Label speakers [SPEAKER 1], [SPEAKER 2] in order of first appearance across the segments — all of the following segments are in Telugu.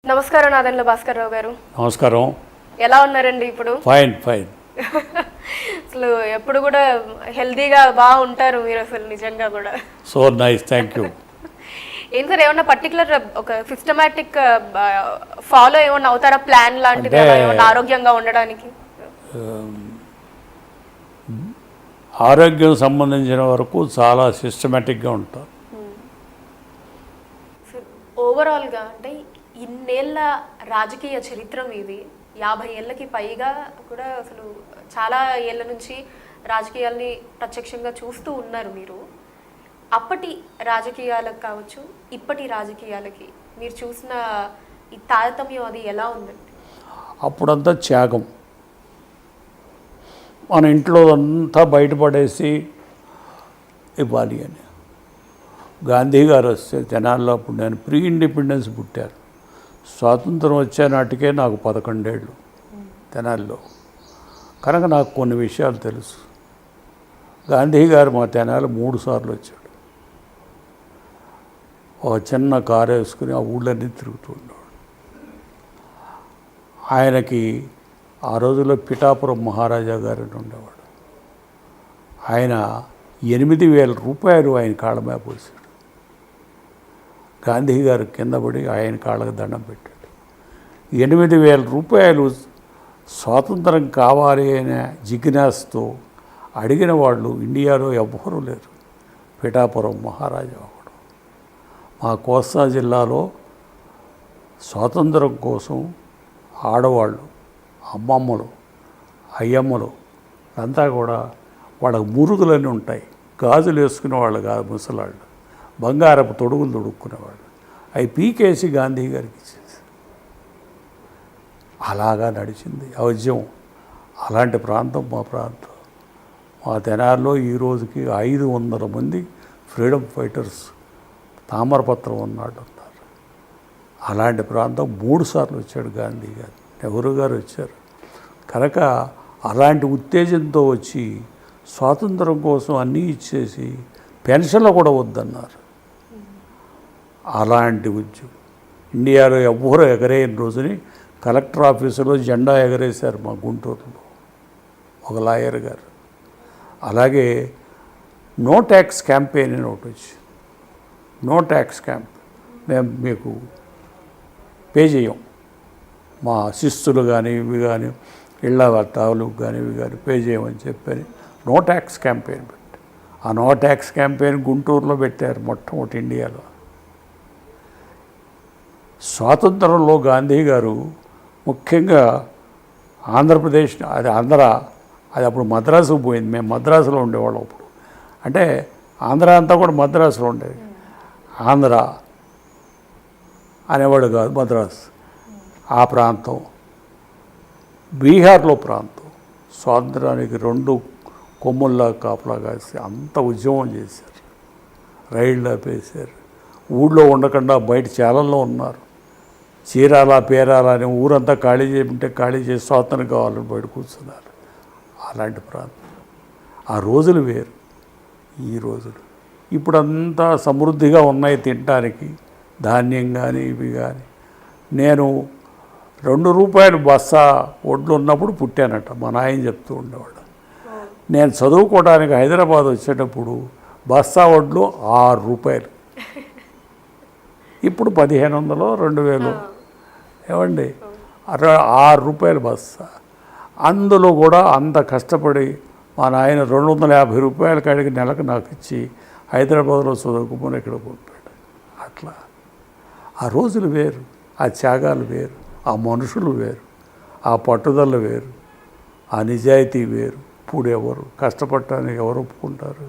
[SPEAKER 1] నమస్కారం నాదెండ్ల భాస్కర్ రావు గారు.
[SPEAKER 2] నమస్కారం.
[SPEAKER 1] ఎలా ఉన్నారండి ఇప్పుడు?
[SPEAKER 2] ఫైన్.
[SPEAKER 1] అసలు ఎప్పుడు కూడా హెల్దీగా బాగా ఉంటారు మీరు, అసలు నిజంగా కూడా.
[SPEAKER 2] So nice, thank you.
[SPEAKER 1] ఏం సార్, ఏమన్నా పర్టికులర్ ఒక సిస్టమాటిక్ ఫాలో ఏమన్నా అవుతారా, ప్లాన్ లాంటిది ఏమన్నా ఆరోగ్యంగా ఉండడానికి?
[SPEAKER 2] ఆరోగ్యం సంబంధించిన వరకు చాలా సిస్టమేటిక్గా ఉంటారు.
[SPEAKER 1] ఓవరాల్గా అంటే ఇన్నేళ్ళ రాజకీయ చరిత్ర ఇది, 50 ఏళ్ళకి పైగా కూడా అసలు చాలా ఏళ్ళ నుంచి రాజకీయాల్ని ప్రత్యక్షంగా చూస్తూ ఉన్నారు మీరు. అప్పటి రాజకీయాలకు కావచ్చు, ఇప్పటి రాజకీయాలకి మీరు చూసిన ఈ తారతమ్యం అది ఎలా ఉందండి?
[SPEAKER 2] అప్పుడంతా త్యాగం, మన ఇంట్లో అంతా బయటపడేసి ఇవ్వాలి అని. గాంధీ గారు వస్తే జనాల్లో, అప్పుడు నేను ప్రీ ఇండిపెండెన్స్ పుట్టాను, స్వాతంత్రం వచ్చే నాటికే నాకు 11 ఏళ్ళు తెనాలిలో. కనుక నాకు కొన్ని విషయాలు తెలుసు. గాంధీ గారు మా తెనాలి 3 సార్లు వచ్చాడు. ఒక చిన్న కారు వేసుకుని ఆ ఊళ్ళన్నీ తిరుగుతూ ఉండేవాడు. ఆయనకి ఆ రోజుల్లో పిఠాపురం మహారాజా గారు అని ఉండేవాడు. ఆయన 8,000 రూపాయలు ఆయన కాళ్ళ మీద పోసాడు. గాంధీ గారు కింద పడి ఆయన కాళ్ళకు దండం పెట్టాడు. 8,000 రూపాయలు స్వాతంత్రం కావాలి అనే జిజ్ఞాసతో అడిగిన వాళ్ళు ఇండియాలో ఎవ్వరూ లేరు. పిఠాపురం మహారాజా ఒకడు. మా కోస్తా జిల్లాలో స్వాతంత్రం కోసం ఆడవాళ్ళు, అమ్మమ్మలు, అయ్యమ్మలు అంతా కూడా వాళ్ళకు మురుగులన్నీ ఉంటాయి, గాజులు వేసుకునే వాళ్ళు కాదు, ముసలాళ్ళు బంగారపు తొడుగులు తొడుక్కునేవాళ్ళు. అవి పీకేసి గాంధీ గారికి ఇచ్చేసి అలాగా నడిచింది ఆ ఉద్యమం. అలాంటి ప్రాంతం మా ప్రాంతం. మా తెనాలిలో ఈ రోజుకి 500 మంది ఫ్రీడమ్ ఫైటర్స్ తామరపత్రం ఉన్నాడు అన్నారు. అలాంటి ప్రాంతం 3 సార్లు వచ్చాడు గాంధీ గారు, నెహ్రూ గారు వచ్చారు. కనుక అలాంటి ఉత్తేజంతో వచ్చి స్వాతంత్రం కోసం అన్నీ ఇచ్చేసి పెన్షన్లు కూడా వద్దన్నారు. అలాంటి ఉద్యమం ఇండియాలో ఎవ్వరూ ఎగరేయని రోజుని కలెక్టర్ ఆఫీసులో జెండా ఎగరేశారు మా గుంటూరులో ఒక లాయర్ గారు. అలాగే నో ట్యాక్స్ క్యాంపెయిన్ అని ఒకటి వచ్చి, నో ట్యాక్స్ క్యాంప్, మేము మీకు పే చేయం, మా శిస్తులు కానీ ఇవి కానీ ఇళ్ళ తాలూకు కానీ ఇవి కానీ పే చేయమని చెప్పని నో ట్యాక్స్ క్యాంపెయిన్ పెట్టి, ఆ నో ట్యాక్స్ క్యాంపెయిన్ గుంటూరులో పెట్టారు మొట్టమొదటి ఇండియాలో. స్వాతంత్రంలో గాంధీ గారు ముఖ్యంగా ఆంధ్రప్రదేశ్, అది అది అప్పుడు మద్రాసుకు పోయింది. మేము మద్రాసులో ఉండేవాళ్ళం అప్పుడు. అంటే ఆంధ్ర అంతా కూడా మద్రాసులో ఉండేది. ఆంధ్ర అనేవాడు కాదు, మద్రాసు ఆ ప్రాంతం. బీహార్లో ప్రాంతం స్వాతంత్రానికి 2 కొమ్ముల్లా కాపలా కాసి అంత ఉద్యమం చేశారు. రైళ్ళు ఆపేశారు. ఊళ్ళో ఉండకుండా బయట చాలల్లో ఉన్నారు. చీరాల పేరాల అని ఊరంతా ఖాళీ చేయమంటే ఖాళీ చేసి స్వాతంత్రం కావాలని బయట కూర్చున్నారు. అలాంటి ప్రాంతం. ఆ రోజులు వేరు, ఈ రోజులు. ఇప్పుడంతా సమృద్ధిగా ఉన్నాయి తినడానికి, ధాన్యం కానీ ఇవి కానీ. నేను 2 రూపాయలు బస్సా వడ్లు ఉన్నప్పుడు పుట్టానట మా నాయన చెప్తూ ఉండేవాడు. నేను చదువుకోవడానికి హైదరాబాద్ వచ్చేటప్పుడు బస్సా వడ్లు 6 రూపాయలు. ఇప్పుడు 1,500 2,000 ఏమండి, 6 రూపాయలు బస్సా. అందులో కూడా అంత కష్టపడి మా నాయన 250 రూపాయల కాడికి నెలకు నాకు ఇచ్చి హైదరాబాద్లో చదువుకుని ఇక్కడ పంపాడు. అట్లా ఆ రోజులు వేరు, ఆ త్యాగాలు వేరు, ఆ మనుషులు వేరు, ఆ పట్టుదల వేరు, ఆ నిజాయితీ వేరు. ఇప్పుడు ఎవరు కష్టపడటానికి ఎవరు ఒప్పుకుంటారు?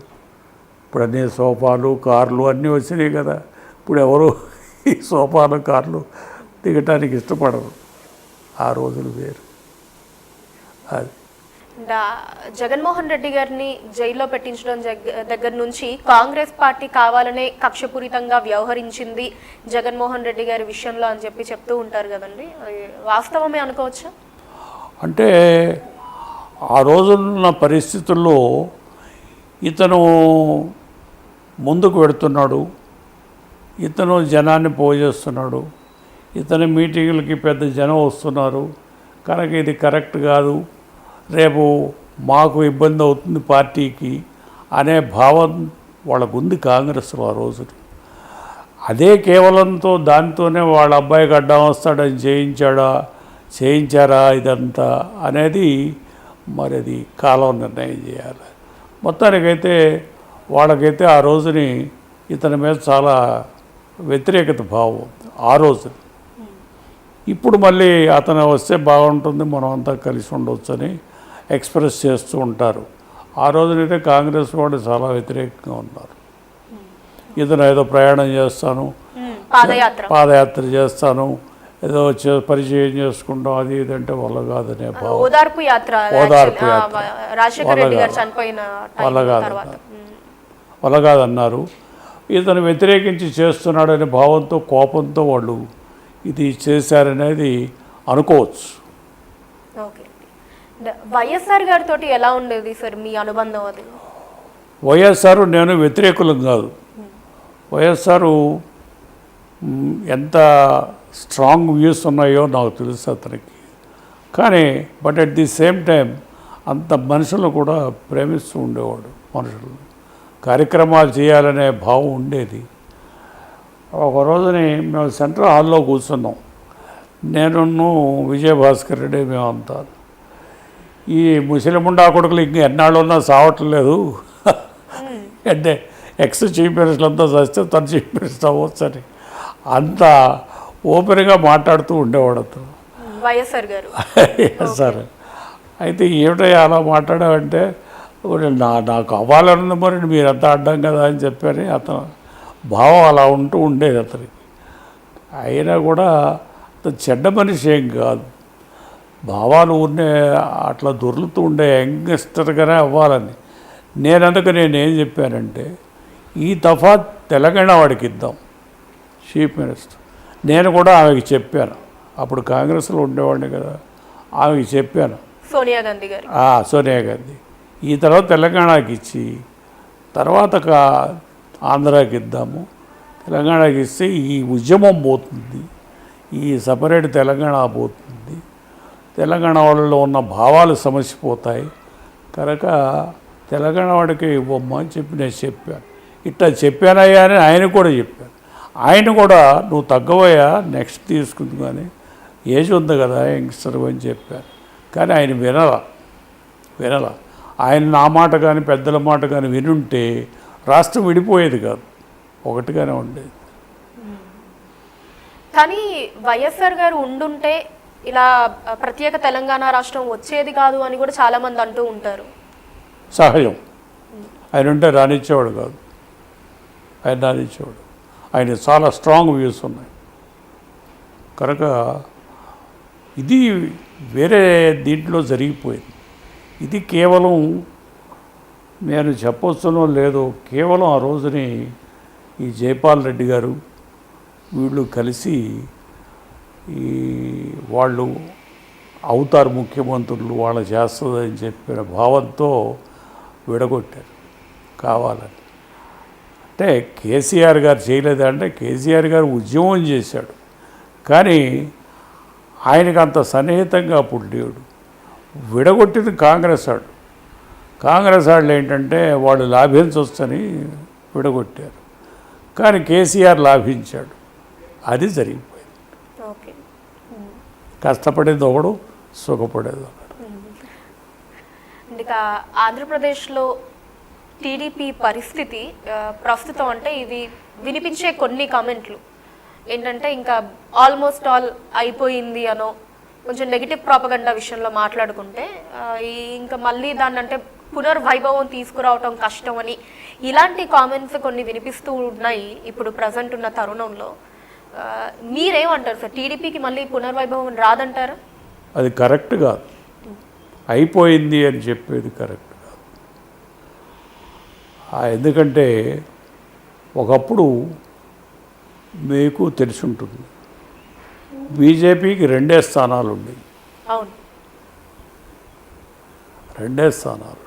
[SPEAKER 2] ఇప్పుడు అన్నీ సోఫాలు కార్లు అన్నీ వచ్చినాయి కదా. ఇప్పుడు ఎవరు ఈ సోఫాలు కార్లు దిగటానికి ఇష్టపడరు. ఆ రోజులు వేరు. అది
[SPEAKER 1] జగన్మోహన్ రెడ్డి గారిని జైల్లో పెట్టించడం దగ్గర నుంచి కాంగ్రెస్ పార్టీ కావాలనే కక్షపూరితంగా వ్యవహరించింది జగన్మోహన్ రెడ్డి గారి విషయంలో అని చెప్తూ ఉంటారు కదండి, వాస్తవమే అనుకోవచ్చా?
[SPEAKER 2] అంటే ఆ రోజున్న పరిస్థితుల్లో ఇతను ముందుకు పెడుతున్నాడు, ఇతను జనాన్ని పోజేస్తున్నాడు, ఇతని మీటింగులకి పెద్ద జనం వస్తున్నారు కనుక ఇది కరెక్ట్ కాదు, రేపు మాకు ఇబ్బంది అవుతుంది పార్టీకి అనే భావం వాళ్ళకు ఉంది కాంగ్రెస్లో ఆ రోజున. అదే కేవలంతో దాంతోనే వాళ్ళ అబ్బాయికి అడ్డం వస్తాడని చేయించారా ఇదంతా అనేది మరి అది కాలం నిర్ణయం చేయాలి. మొత్తానికైతే వాళ్ళకైతే ఆ రోజుని ఇతని మీద చాలా వ్యతిరేకత భావం ఉంది ఆ రోజు. ఇప్పుడు మళ్ళీ అతను వస్తే బాగుంటుంది, మనం అంతా కలిసి ఉండొచ్చని ఎక్స్ప్రెస్ చేస్తూ ఉంటారు. ఆ రోజునైతే కాంగ్రెస్ వాళ్ళు చాలా వ్యతిరేకంగా ఉన్నారు. ఇతను ఏదో ప్రయాణం చేస్తాను, పాదయాత్ర చేస్తాను, ఏదో పరిచయం చేసుకుంటాం, అది ఇదంటే వల్ల కాదనే భావం.
[SPEAKER 1] ఓదార్పు యాత్ర
[SPEAKER 2] వల్ల కాదన్నారు. ఇతను వ్యతిరేకించి చేస్తున్నాడనే భావంతో కోపంతో వాళ్ళు ఇది చేశారనేది అనుకోవచ్చు.
[SPEAKER 1] వైఎస్ఆర్ గారితో ఎలా ఉండేది సార్ మీ అనుబంధం? అది
[SPEAKER 2] వైఎస్ఆర్ నేను వ్యతిరేకులం కాదు. వైఎస్ఆర్ ఎంత స్ట్రాంగ్ వ్యూస్ ఉన్నాయో నాకు తెలుసు అతనికి. కానీ but at the same time అంత మనుషులను కూడా ప్రేమిస్తూ ఉండేవాడు. మనుషులు కార్యక్రమాలు చేయాలనే భావం ఉండేది. ఒక రోజుని మేము సెంట్రల్ హాల్లో కూర్చున్నాం, నేను విజయభాస్కర్ రెడ్డి, మేమంతా. ఈ ముసలిముండా కొడుకులు ఇంక ఎన్నాళ్ళు ఉన్నా సావట్లేదు అంటే ఎక్స్ చీఫ్ మినిస్టర్ అంతా చస్తే తను చీఫ్ మినిస్టర్ అవ్వచ్చని అంత ఓపెన్గా మాట్లాడుతూ ఉండేవాడు అతను
[SPEAKER 1] వైఎస్ఆర్ గారు.
[SPEAKER 2] సార్ అయితే ఏమిటో అలా మాట్లాడావంటే నాకు అవ్వాలన్నది, మరి మీరంతా అడ్డం కదా అని చెప్పని అతను భావం అలా ఉంటూ ఉండేది అతనికి. అయినా కూడా అతను చెడ్డ మనిషి ఏం కాదు, భావాలు ఉండే అట్లా దొర్లుతూ ఉండే యంగ్స్టర్గానే అవ్వాలని. నేనేం చెప్పానంటే ఈ దఫా తెలంగాణ వాడికి ఇద్దాం చీఫ్ మినిస్టర్. నేను కూడా ఆమెకి చెప్పాను, అప్పుడు కాంగ్రెస్లో ఉండేవాడిని కదా, ఆమెకి చెప్పాను,
[SPEAKER 1] సోనియా గాంధీ గారు.
[SPEAKER 2] సోనియా గాంధీ ఈ తర్వాత తెలంగాణకి ఇచ్చి తర్వాత ఆంధ్రాకి ఇద్దాము. తెలంగాణకి ఇస్తే ఈ ఉద్యమం పోతుంది, ఈ సపరేట్ తెలంగాణ పోతుంది, తెలంగాణ వాళ్ళలో ఉన్న భావాలు సమసిపోతాయి కనుక తెలంగాణ వాడికి ఇవ్వమ్మా అని చెప్పి నేను చెప్పాను. ఇట్లా చెప్పానయ్యా అని ఆయన కూడా చెప్పాను. ఆయన కూడా నువ్వు తగ్గవయ్యా నెక్స్ట్ తీసుకుంది కానీ ఏజ్ ఉంది కదా యంగ్స్టర్ అని చెప్పాను. కానీ ఆయన వినలా. ఆయన నా మాట కానీ పెద్దల మాట కానీ వినుంటే రాష్ట్రం విడిపోయేది కాదు, ఒకటిగానే ఉండేది.
[SPEAKER 1] కానీ వైఎస్ఆర్ గారు ఉండుంటే ఇలా ప్రత్యేక తెలంగాణ రాష్ట్రం వచ్చేది కాదు అని కూడా చాలామంది అంటూ ఉంటారు.
[SPEAKER 2] సహజం, ఆయన ఉంటే రానిచ్చేవాడు కాదు, ఆయన రానిచ్చేవాడు. ఆయన చాలా స్ట్రాంగ్ వ్యూస్ ఉన్నాయి కనుక ఇది వేరే దీంట్లో జరిగిపోయింది. ఇది కేవలం నేను చెప్పవచ్చునో లేదో, కేవలం ఆ రోజుని ఈ జైపాల్ రెడ్డి గారు వీళ్ళు కలిసి వాళ్ళు అవుతారు ముఖ్యమంత్రులు, వాళ్ళు చేస్తుందని చెప్పిన భావంతో విడగొట్టారు కావాలని. అంటే కేసీఆర్ గారు చేయలేదంటే కేసీఆర్ గారు ఉద్యమం చేశాడు కానీ ఆయనకు అంత సన్నిహితంగా అప్పుడు లేడు. విడగొట్టింది కాంగ్రెస్ వాళ్ళు ఏంటంటే వాళ్ళు లాభించవచ్చని విడగొట్టారు కానీ కేసీఆర్ లాభించాడు. అది జరిగిపోయింది. కష్టపడేది ఒకడు, సుఖపడేది ఒకడు.
[SPEAKER 1] ఇక ఆంధ్రప్రదేశ్లో టీడీపీ పరిస్థితి ప్రస్తుతం అంటే ఇవి వినిపించే కొన్ని కామెంట్లు ఏంటంటే ఇంకా ఆల్మోస్ట్ ఆల్ అయిపోయింది అనో, కొంచెం నెగిటివ్ ప్రాపగండా విషయంలో మాట్లాడుకుంటే ఇంకా మళ్ళీ దాన్ని అంటే పునర్వైభవం తీసుకురావటం కష్టం అని ఇలాంటి కామెంట్స్ కొన్ని వినిపిస్తూ ఉన్నాయి ఇప్పుడు ప్రజెంట్ ఉన్న తరుణంలో. మీరేమంటారు సార్? టీడీపీకి మళ్ళీ పునర్వైభవం రాదంటారా?
[SPEAKER 2] అది కరెక్ట్ కాదు, అయిపోయింది అని చెప్పేది కరెక్ట్ కాదు. ఎందుకంటే ఒకప్పుడు మీకు తెలిసి ఉంటుంది బీజేపీకి 2 స్థానాలు ఉండేవి.
[SPEAKER 1] అవును,
[SPEAKER 2] 2 స్థానాలు.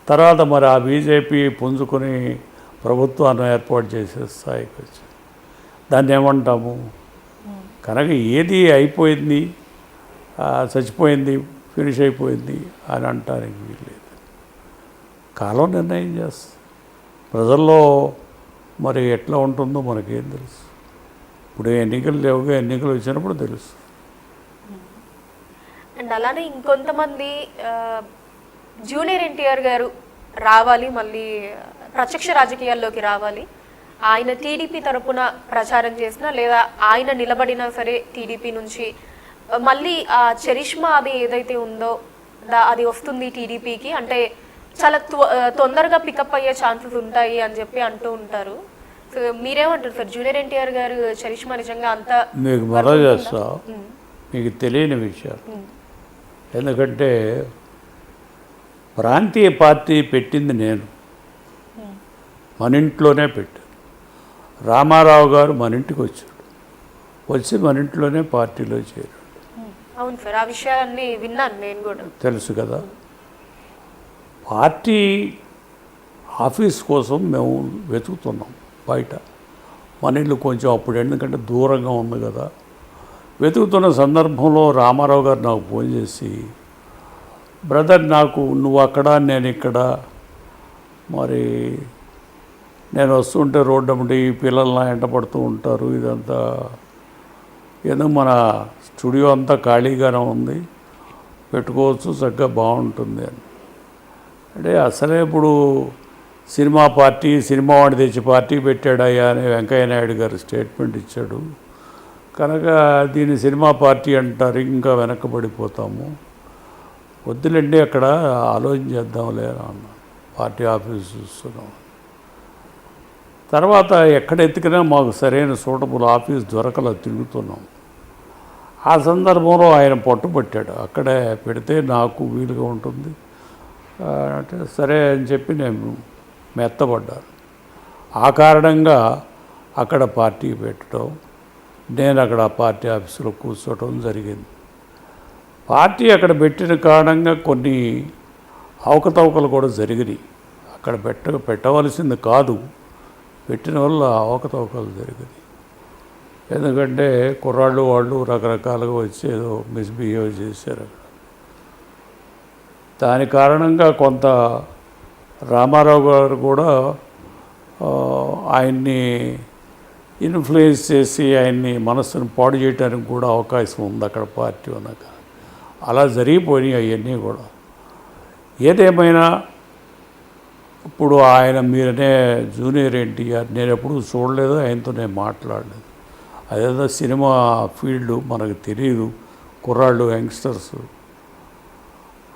[SPEAKER 2] తర్వాత మరి ఆ బీజేపీ పుంజుకొని ప్రభుత్వాన్ని ఏర్పాటు చేసే స్థాయికి వచ్చింది. దాన్ని ఏమంటాము? కనుక ఏది అయిపోయింది, చచ్చిపోయింది, ఫినిష్ అయిపోయింది అని అంటానికి వీల్లేదు. కాలం నిర్ణయం చేస్తుంది. ప్రజల్లో మరి ఎట్లా ఉంటుందో మనకేం తెలుసు. ఇప్పుడు ఎన్నికలు లేవుగా, ఎన్నికలు వచ్చినప్పుడు తెలుసు.
[SPEAKER 1] అండ్ అలానే ఇంకొంతమంది జూనియర్ ఎన్టీఆర్ గారు రావాలి, మళ్ళీ ప్రత్యక్ష రాజకీయాల్లోకి రావాలి, ఆయన టీడీపీ తరపున ప్రచారం చేసినా లేదా ఆయన నిలబడినా సరే టీడీపీ నుంచి మళ్ళీ ఆ చరిష్మా అది ఏదైతే ఉందో అది వస్తుంది టీడీపీకి, అంటే చాలా తొందరగా పికప్ అయ్యే ఛాన్సెస్ ఉంటాయి అని చెప్పి అంటూ ఉంటారు. సో మీరేమంటారు సార్, జూనియర్ ఎన్టీఆర్ గారు చరిష్మా నిజంగా అంత
[SPEAKER 2] మీకు మరో చేస్తా, మీకు తెలియని విషయాలు. ఎందుకంటే ప్రాంతీయ పార్టీ పెట్టింది నేను, మన ఇంట్లోనే పెట్టాను. రామారావు గారు మన ఇంటికి వచ్చాడు, వచ్చి మన ఇంట్లోనే పార్టీలో చేరాడు.
[SPEAKER 1] అవును సార్, ఆ విషయాన్ని విన్నాను నేను కూడా.
[SPEAKER 2] తెలుసు కదా. పార్టీ ఆఫీస్ కోసం మేము వెతుకుతున్నాం బయట. మన ఇల్లు కొంచెం అప్పుడు ఎందుకంటే దూరంగా ఉంది కదా. వెతుకుతున్న సందర్భంలో రామారావు గారు నాకు ఫోన్ చేసి, బ్రదర్ నాకు నువ్వు అక్కడ నేను ఇక్కడ, మరి నేను వస్తుంటే రోడ్డు అమ్మటి పిల్లల్ని ఎంట పడుతూ ఉంటారు, ఇదంతా ఎందుకు మన స్టూడియో అంతా ఖాళీగానే ఉంది, పెట్టుకోవచ్చు, చక్కగా బాగుంటుంది అని. అంటే అసలే ఇప్పుడు సినిమా పార్టీ, సినిమా వాడిని తెచ్చి పార్టీ పెట్టాడయ్యా అని వెంకయ్య నాయుడు గారు స్టేట్మెంట్ ఇచ్చాడు. కనుక దీన్ని సినిమా పార్టీ అంటారు, ఇంకా వెనక్కబడిపోతాము, వద్దులండి అక్కడ ఆలోచన చేద్దాంలే అన్న. పార్టీ ఆఫీస్ చూస్తున్నాం. తర్వాత ఎక్కడ ఎత్తుకినా మాకు సరైన సూటబుల్ ఆఫీస్ దొరకలా, తిరుగుతున్నాం. ఆ సందర్భంలో ఆయన పట్టుబట్టాడు, అక్కడే పెడితే నాకు వీలుగా ఉంటుంది అంటే సరే అని చెప్పి నేను మెత్తబడ్డాను. ఆ కారణంగా అక్కడ పార్టీ పెట్టడం, నేను అక్కడ పార్టీ ఆఫీసులో కూర్చోవడం జరిగింది. పార్టీ అక్కడ పెట్టిన కారణంగా కొన్ని అవకతవకలు కూడా జరిగినాయి. అక్కడ పెట్టవలసింది కాదు, పెట్టిన వల్ల అవకతవకలు జరిగినాయి. ఎందుకంటే కుర్రాళ్ళు వాళ్ళు రకరకాలుగా వచ్చి ఏదో మిస్బిహేవ్ చేశారు అక్కడ. దాని కారణంగా కొంత రామారావు గారు కూడా ఆయన్ని ఇన్ఫ్లుయెన్స్ చేసి ఆయన్ని మనస్సును పాడు చేయడానికి కూడా అవకాశం ఉంది అక్కడ పార్టీ ఉన్నాక. అలా జరిగిపోయినాయి అవన్నీ కూడా. ఏదేమైనా ఇప్పుడు ఆయన మీరనే జూనియర్ ఎన్టీఆర్ నేను ఎప్పుడూ చూడలేదు, ఆయనతో నేను మాట్లాడలేదు. అదేదో సినిమా ఫీల్డ్ మనకు తెలియదు, కుర్రాళ్ళు యంగ్స్టర్స్.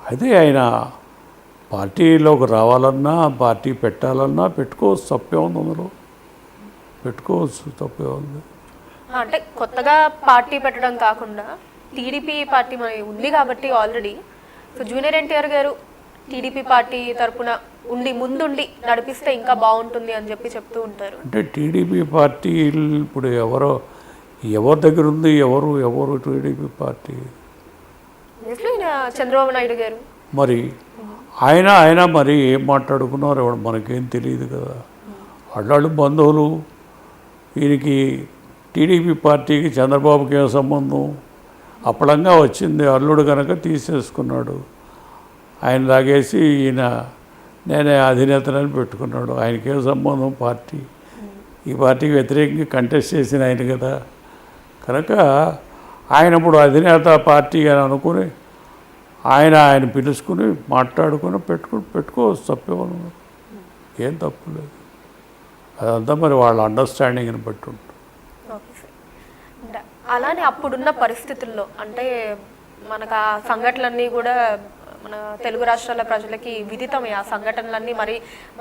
[SPEAKER 2] అదే ఆయన పార్టీలోకి రావాలన్నా, పార్టీ పెట్టాలన్నా పెట్టుకోవచ్చు, తప్పే ఉంది అందులో, పెట్టుకోవచ్చు, తప్పే ఉంది.
[SPEAKER 1] అంటే కొత్తగా పార్టీ పెట్టడం కాకుండా టీడీపీ పార్టీ మనకి ఉంది కాబట్టి ఆల్రెడీ, సో జూనియర్ ఎన్టీఆర్ గారు టీడీపీ పార్టీ తరపున ఉండి ముందుండి నడిపిస్తే ఇంకా బాగుంటుంది అని చెప్పి చెప్తూ ఉంటారు.
[SPEAKER 2] అంటే టీడీపీ పార్టీ ఇప్పుడు ఎవరి దగ్గర ఉంది, ఎవరు టీడీపీ పార్టీ?
[SPEAKER 1] చంద్రబాబు నాయుడు గారు.
[SPEAKER 2] మరి ఆయన మరి ఏం మాట్లాడుకున్నారు ఎవడు మనకేం తెలియదు కదా. వాళ్ళు బంధువులు. ఈయనకి టీడీపీ పార్టీకి చంద్రబాబుకి ఏం సంబంధం? అప్పలంగా వచ్చింది, అల్లుడు కనుక తీసేసుకున్నాడు. ఆయన లాగేసి ఈయన నేనే అధినేతనని పెట్టుకున్నాడు. ఆయనకేం సంబంధం పార్టీ? ఈ పార్టీకి వ్యతిరేకంగా కంటెస్ట్ చేసిన ఆయన కదా. కనుక ఆయన ఇప్పుడు అధినేత పార్టీ అని అనుకుని ఆయన పిలుచుకుని మాట్లాడుకుని పెట్టుకోవచ్చు, తప్పేమన్నా ఏం తప్పు లేదు. అదంతా మరి వాళ్ళ అండర్స్టాండింగ్ని బట్టి ఉంటుంది.
[SPEAKER 1] అలానే అప్పుడున్న పరిస్థితుల్లో అంటే మనకు ఆ సంఘటనలన్నీ కూడా మన తెలుగు రాష్ట్రాల ప్రజలకి విదితమే. ఆ సంఘటనలన్నీ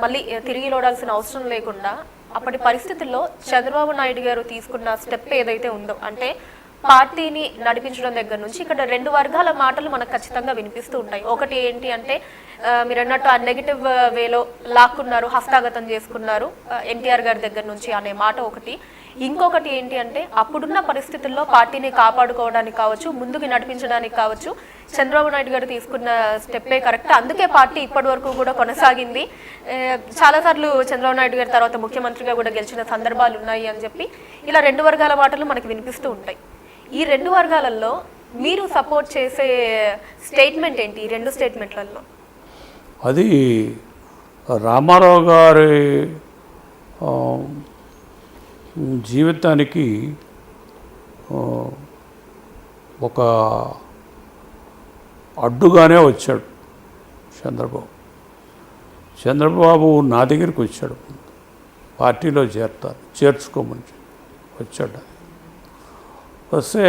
[SPEAKER 1] మళ్ళీ తిరిగి లోడాల్సిన అవసరం లేకుండా అప్పటి పరిస్థితుల్లో చంద్రబాబు నాయుడు గారు తీసుకున్న స్టెప్ ఏదైతే ఉందో, అంటే పార్టీని నడిపించడం దగ్గర నుంచి ఇక్కడ రెండు వర్గాల మాటలు మనకు ఖచ్చితంగా వినిపిస్తూ ఉంటాయి. ఒకటి ఏంటి అంటే మీరు అన్నట్టు ఆ నెగిటివ్ వేలో లాక్కున్నారు, హస్తగతం చేసుకున్నారు ఎన్టీఆర్ గారి దగ్గర నుంచి అనే మాట ఒకటి. ఇంకొకటి ఏంటి అంటే అప్పుడున్న పరిస్థితుల్లో పార్టీని కాపాడుకోవడానికి కావచ్చు, ముందుకు నడిపించడానికి కావచ్చు, చంద్రబాబు నాయుడు గారు తీసుకున్న స్టెప్పే కరెక్ట్. అందుకే పార్టీ ఇప్పటి వరకు కూడా కొనసాగింది. చాలాసార్లు చంద్రబాబు నాయుడు గారి తర్వాత ముఖ్యమంత్రిగా కూడా గెలిచిన సందర్భాలు ఉన్నాయి అని చెప్పి ఇలా రెండు వర్గాల మాటలు మనకి వినిపిస్తూ ఉంటాయి. ఈ రెండు వర్గాలలో మీరు సపోర్ట్ చేసే స్టేట్మెంట్ ఏంటి ఈ రెండు స్టేట్మెంట్లలో?
[SPEAKER 2] అది రామారావు గారి ఆ, జీవితానికి ఒక అడ్డుగానే వచ్చాడు చంద్రబాబు. చంద్రబాబు నా దగ్గరికి వచ్చాడు, పార్టీలో చేర్చుకోమని వచ్చాడు. వస్తే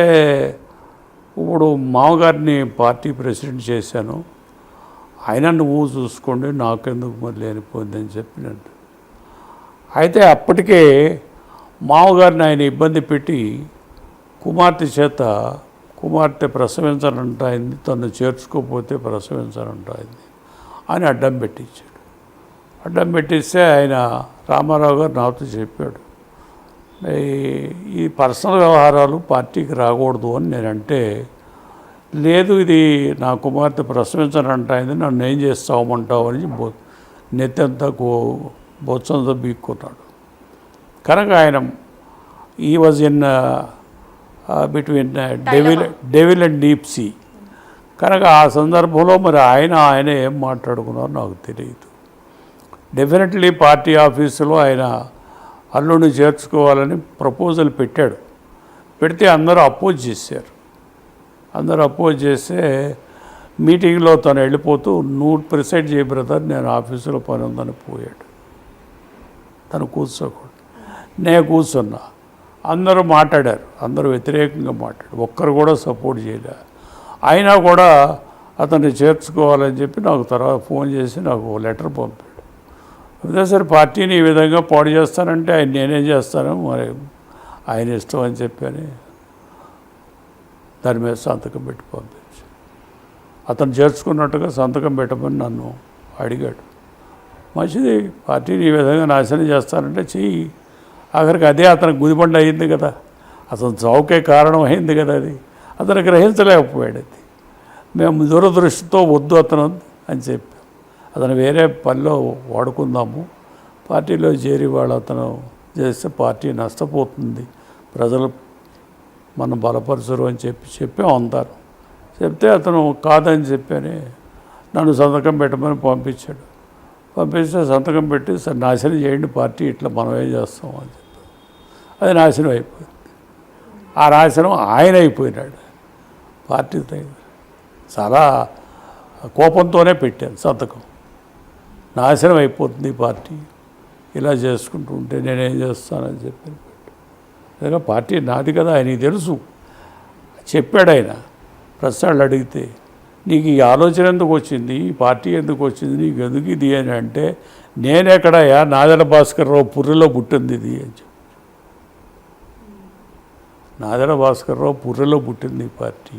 [SPEAKER 2] ఇప్పుడు మామగారిని పార్టీ ప్రెసిడెంట్ చేశాను, ఆయన నువ్వు చూసుకోండి, నాకెందుకు మరి లేనిపోయిందని చెప్పినట్టు. అయితే అప్పటికే మామగారిని ఆయన ఇబ్బంది పెట్టి కుమార్తె ప్రసవించాలంటాయింది, తను చేర్చుకోకపోతే ప్రసవించాలంటాయింది అని అడ్డం పెట్టించాడు. అడ్డం పెట్టిస్తే ఆయన రామారావు గారు నాతో చెప్పాడు, ఈ పర్సనల్ వ్యవహారాలు పార్టీకి రాకూడదు అని నేనంటే, లేదు ఇది నా కుమార్తె ప్రసవించాలంటాయింది, నన్ను ఏం చేస్తామంటావు అని నెత్తంతా బొత్సంతా బీక్కున్నాడు. కనుక ఆయన ఈ was in between devil and deep sea. కనుక ఆ సందర్భంలో మరి ఆయన ఏం మాట్లాడుకున్నారో నాకు తెలియదు. డెఫినెట్లీ పార్టీ ఆఫీసులో ఆయన అల్లుడిని చేర్చుకోవాలని ప్రపోజల్ పెట్టాడు. పెడితే అందరూ అపోజ్ చేశారు. అందరూ అపోజ్ చేస్తే మీటింగ్లో తను వెళ్ళిపోతూ, నువ్వు ప్రిసైడ్ చేయ బ్రదర్, నేను ఆఫీసులో పని ఉందని పోయాడు. తను కూర్చోకూడదు, నేను కూర్చున్నా. అందరూ మాట్లాడారు, అందరూ వ్యతిరేకంగా మాట్లాడారు, ఒక్కరు కూడా సపోర్ట్ చేయలే. అయినా కూడా అతన్ని చేర్చుకోవాలని చెప్పి నాకు తర్వాత ఫోన్ చేసి నాకు లెటర్ పంపాడు. అదే సరే పార్టీని ఈ విధంగా పాడు చేస్తానంటే ఆయన నేనేం చేస్తాను, మరి ఆయన ఇష్టం అని చెప్పని దాని మీద సంతకం పెట్టి పంపించి, అతను చేర్చుకున్నట్టుగా సంతకం పెట్టమని నన్ను అడిగాడు. మంచిది, పార్టీని ఈ విధంగా నాశనం చేస్తానంటే చెయ్యి. ఆఖరికి అదే అతనికి గుదిబండ అయింది కదా, అతను చావుకే కారణం అయింది కదా. అది అతను గ్రహించలేకపోయాడు. అది మేము దురదృష్టితో వద్దు అతను అని చెప్పాం. అతను వేరే పనిలో వాడుకుందాము, పార్టీలో చేరి వాళ్ళు అతను చేస్తే పార్టీ నష్టపోతుంది, ప్రజలు మనం బలపరచరు అని చెప్పాం అంటారు. చెప్తే అతను కాదని చెప్పని నన్ను సంతకం పెట్టమని పంపించాడు. పంపిస్తే సంతకం పెట్టి సరే నాశనం చేయండి పార్టీ, ఇట్లా మనం ఏం చేస్తాం అని చెప్పి అది నాశనం అయిపోయింది. ఆ నాశనం ఆయన అయిపోయినాడు. పార్టీ చాలా కోపంతోనే పెట్టాను సంతకం. నాశనం అయిపోతుంది పార్టీ, ఇలా చేసుకుంటూ ఉంటే నేనేం చేస్తానని చెప్పి. నిజంగా పార్టీ నాది కదా, ఆయనకి తెలుసు. చెప్పాడు ఆయన ప్రశ్నలు అడిగితే, నీకు ఈ ఆలోచన ఎందుకు వచ్చింది, ఈ పార్టీ ఎందుకు వచ్చింది, నీకు ఎందుకు ఇది అని అంటే, నేనెక్కడయ్యా, నాదెళ్ల భాస్కర్రావు పుర్రెలో పుట్టింది ఇది అని చెప్పి. నాదెళ్ల భాస్కర్రావు పుర్రెలో పుట్టింది ఈ పార్టీ,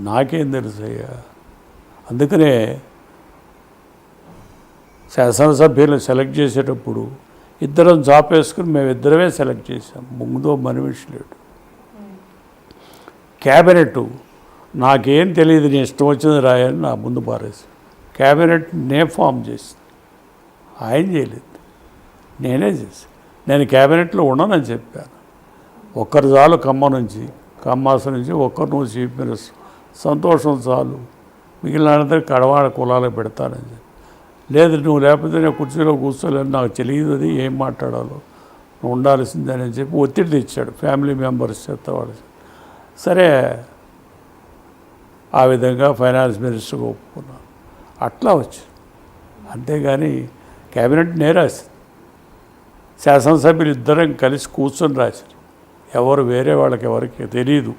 [SPEAKER 2] నాకేం తెలుసయ్యా. అందుకనే శాసనసభ్యులను సెలెక్ట్ చేసేటప్పుడు ఇద్దరం జాబ్ వేసుకుని మేమిద్దరమే సెలెక్ట్ చేసాం, ముందో మనిషి లేడు. క్యాబినెట్ నాకేం తెలియదు, నీ ఇష్టం వచ్చింది రాయని నా ముందు పారేసి క్యాబినెట్ ఫామ్ చేసి ఆయన చేయలేదు, నేనే చేశాను. నేను క్యాబినెట్లో ఉండనని చెప్పాను. ఒక్కరు చాలు కమ్మాస నుంచి ఒక్కరు నువ్వు చీఫ్ మినిస్టర్, సంతోషం చాలు, మిగిలినందరూ కడవాడ కులాలకు పెడతానని చెప్పి. లేదు నువ్వు లేకపోతే నేను కుర్చీలో కూర్చోలేను, నాకు తెలియదు అది ఏం మాట్లాడాలో, నువ్వు ఉండాల్సిందని చెప్పి ఒత్తిడి తెచ్చాడు ఫ్యామిలీ మెంబర్స్ చేత వాళ్ళు. సరే ఆ విధంగా ఫైనాన్స్ మినిస్టర్గా ఒప్పుకున్నాను. అట్లా వచ్చింది, అంతేగాని క్యాబినెట్ రాసింది. శాసనసభ్యులు ఇద్దరం కలిసి కూర్చొని రాశారు. ఎవరు వేరే వాళ్ళకి ఎవరికి తెలియదు,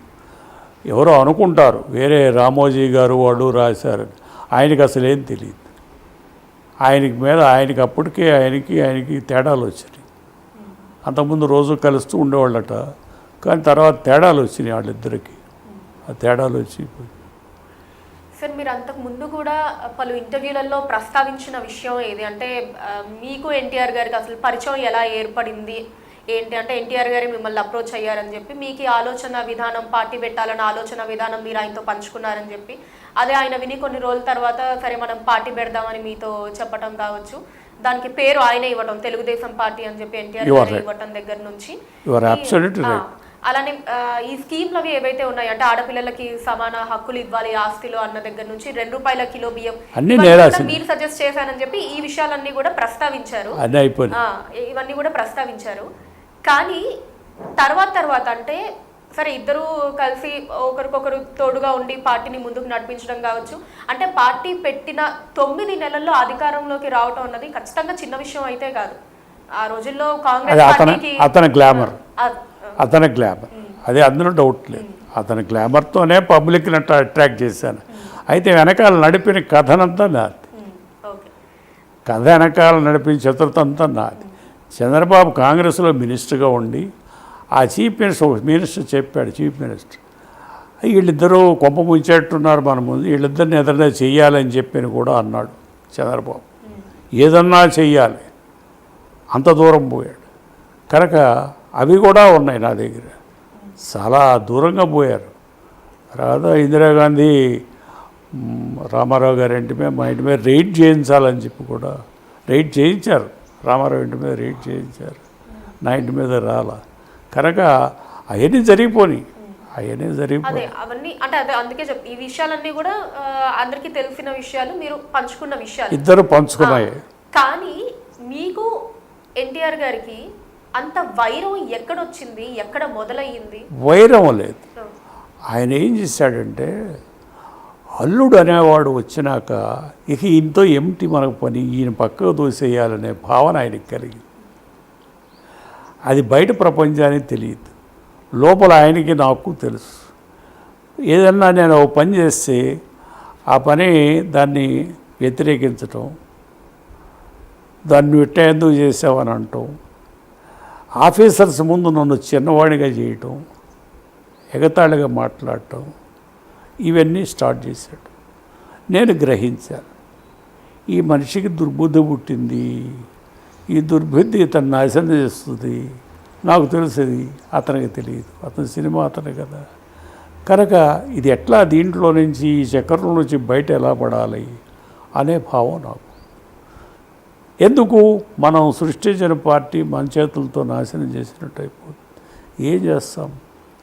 [SPEAKER 2] ఎవరో అనుకుంటారు వేరే రామోజీ గారు వాళ్ళు రాశారని. ఆయనకి అసలు ఏం తెలియదు. ఆయనకి అప్పటికే ఆయనకి తేడాలు వచ్చినాయి. అంతకుముందు రోజు కలుస్తూ ఉండేవాళ్ళట, కానీ తర్వాత తేడాలు వచ్చినాయి వాళ్ళిద్దరికి. ఆ తేడాలు వచ్చి
[SPEAKER 1] సార్, మీరు అంతకు ముందు కూడా పలు ఇంటర్వ్యూలలో ప్రస్తావించిన విషయం ఏది అంటే, మీకు ఎన్టీఆర్ గారికి అసలు పరిచయం ఎలా ఏర్పడింది ఏంటి అంటే, ఎన్టీఆర్ గారు మిమ్మల్ని అప్రోచ్ అయ్యారని చెప్పి, మీకు ఈ ఆలోచన విధానం, పార్టీ పెట్టాలన్న ఆలోచన విధానం మీరు ఆయనతో పంచుకున్నారని చెప్పి, అదే ఆయన విని కొన్ని రోజుల తర్వాత సరే మనం పార్టీ పెడదామని మీతో చెప్పడం కావచ్చు, దానికి పేరు ఆయన ఇవ్వటం తెలుగుదేశం పార్టీ అని చెప్పి ఎన్టీఆర్ గారు ఇవ్వటం దగ్గర నుంచి అలానే ఈ స్కీమ్లు అవి ఏవైతే ఉన్నాయో అంటే ఆడపిల్లలకి సమాన హక్కులు ఇవ్వాలి ఆస్తిలో అన్న దగ్గర నుంచి ₹2 కిలో బియ్యం మీరు సజెస్ట్ చేశానని చెప్పి ఈ విషయాలన్నీ కూడా ప్రస్తావించారు. ఇవన్నీ కూడా ప్రస్తావించారు. కానీ తర్వాత అంటే సరే ఇద్దరు కలిసి ఒకరికొకరు తోడుగా ఉండి పార్టీని ముందుకు నడిపించడం కావచ్చు, అంటే పార్టీ పెట్టిన 9 నెలల్లో అధికారంలోకి రావటం అన్నది ఖచ్చితంగా చిన్న విషయం అయితే కాదు. ఆ రోజుల్లో కాంగ్రెస్ పార్టీకి
[SPEAKER 2] అతని గ్లామర్ అదే అందులో డౌట్ లేదు. అతని గ్లామర్తోనే పబ్లిక్ని అట్రాక్ట్ చేశాను. అయితే వెనకాల నడిపిన కథనంతా నాది, కథ వెనకాల నడిపిన చతుర్థంతా నాది. చంద్రబాబు కాంగ్రెస్లో మినిస్టర్గా ఉండి ఆ చీఫ్ మినిస్టర్ చెప్పాడు, చీఫ్ మినిస్టర్ వీళ్ళిద్దరూ కొంప ముంచేట్టున్నారు మన ముందు, వీళ్ళిద్దరిని ఏదైనా చెయ్యాలని చెప్పి కూడా అన్నాడు చంద్రబాబు. ఏదన్నా చెయ్యాలి, అంత దూరం పోయాడు. కనుక అవి కూడా ఉన్నాయి నా దగ్గర, చాలా దూరంగా పోయారు. తర్వాత ఇందిరాగాంధీ రామారావు గారి ఇంటి మీద మా ఇంటి మీద రైడ్ చేయించాలని చెప్పి కూడా రైడ్ చేయించారు. రామారావు ఇంటి మీద రైడ్ చేయించారు, నా ఇంటి మీద రాలా. కనుక అవన్నీ జరిగిపోయి
[SPEAKER 1] అవన్నీ అంటే అదే అందుకే ఈ విషయాలన్నీ కూడా అందరికీ తెలిసిన విషయాలు, మీరు పంచుకున్న విషయాలు,
[SPEAKER 2] ఇద్దరు పంచుకున్నాయి.
[SPEAKER 1] కానీ మీకు ఎన్టీఆర్ గారికి అంత వైరం ఎక్కడొచ్చింది, ఎక్కడ మొదలయ్యింది?
[SPEAKER 2] వైరం లేదు. ఆయన ఏం చేశాడంటే అల్లుడు అనేవాడు వచ్చినాక ఇక ఇంతో ఏమిటి మనకు పని, ఈయన పక్కకు దోసేయాలనే భావన ఆయనకి కలిగింది. అది బయట ప్రపంచానికి తెలియదు, లోపల ఆయనకి నాకు తెలుసు. ఏదన్నా నేను ఒక పని చేస్తే ఆ పని దాన్ని వ్యతిరేకించటం, దాన్ని ఇట్ట ఎందుకు చేసావని అంటాం, ఆఫీసర్స్ ముందు నన్ను చిన్నవాడిగా చేయటం, ఎగతాళిగా మాట్లాడటం, ఇవన్నీ స్టార్ట్ చేశాడు. నేను గ్రహించాను ఈ మనిషికి దుర్బుద్ధి పుట్టింది, ఈ దుర్బుద్ధి ఇతను నాశనం చేస్తుంది. నాకు తెలుస్తుంది, అతనికి తెలియదు, అతని సినిమా అతను కదా. కనుక ఇది ఎట్లా దీంట్లో నుంచి ఈ చక్రంలో నుంచి బయట ఎలా పడాలి అనే భావం నాకు. ఎందుకు మనం సృష్టించిన పార్టీ మన చేతులతో నాశనం చేసినట్టు అయిపోతుంది. ఏం చేస్తాం,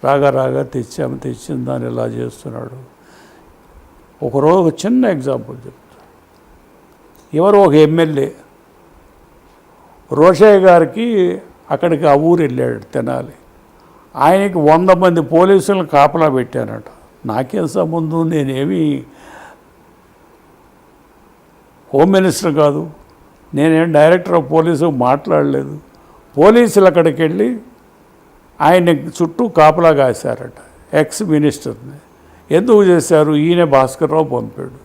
[SPEAKER 2] రాగా తెచ్చిన దాన్ని ఇలా చేస్తున్నాడు. ఒకరోజు ఒక చిన్న ఎగ్జాంపుల్ చెప్తా. ఎవరో ఒక ఎమ్మెల్యే రోషయ్య గారికి అక్కడికి ఆ ఊరు వెళ్ళాడు తెనాలి. ఆయనకి 100 మంది పోలీసులను కాపలా పెట్టానట. నాకేం సంబంధం, నేనేమి హోమ్ మినిస్టర్ కాదు, నేనేం డైరెక్టర్ ఆఫ్ పోలీసు మాట్లాడలేదు. పోలీసులు అక్కడికి వెళ్ళి ఆయన చుట్టూ కాపలా కాశారట ఎక్స్ మినిస్టర్ని. ఎందుకు చేశారు, ఈయన భాస్కర్రావు పంపాడు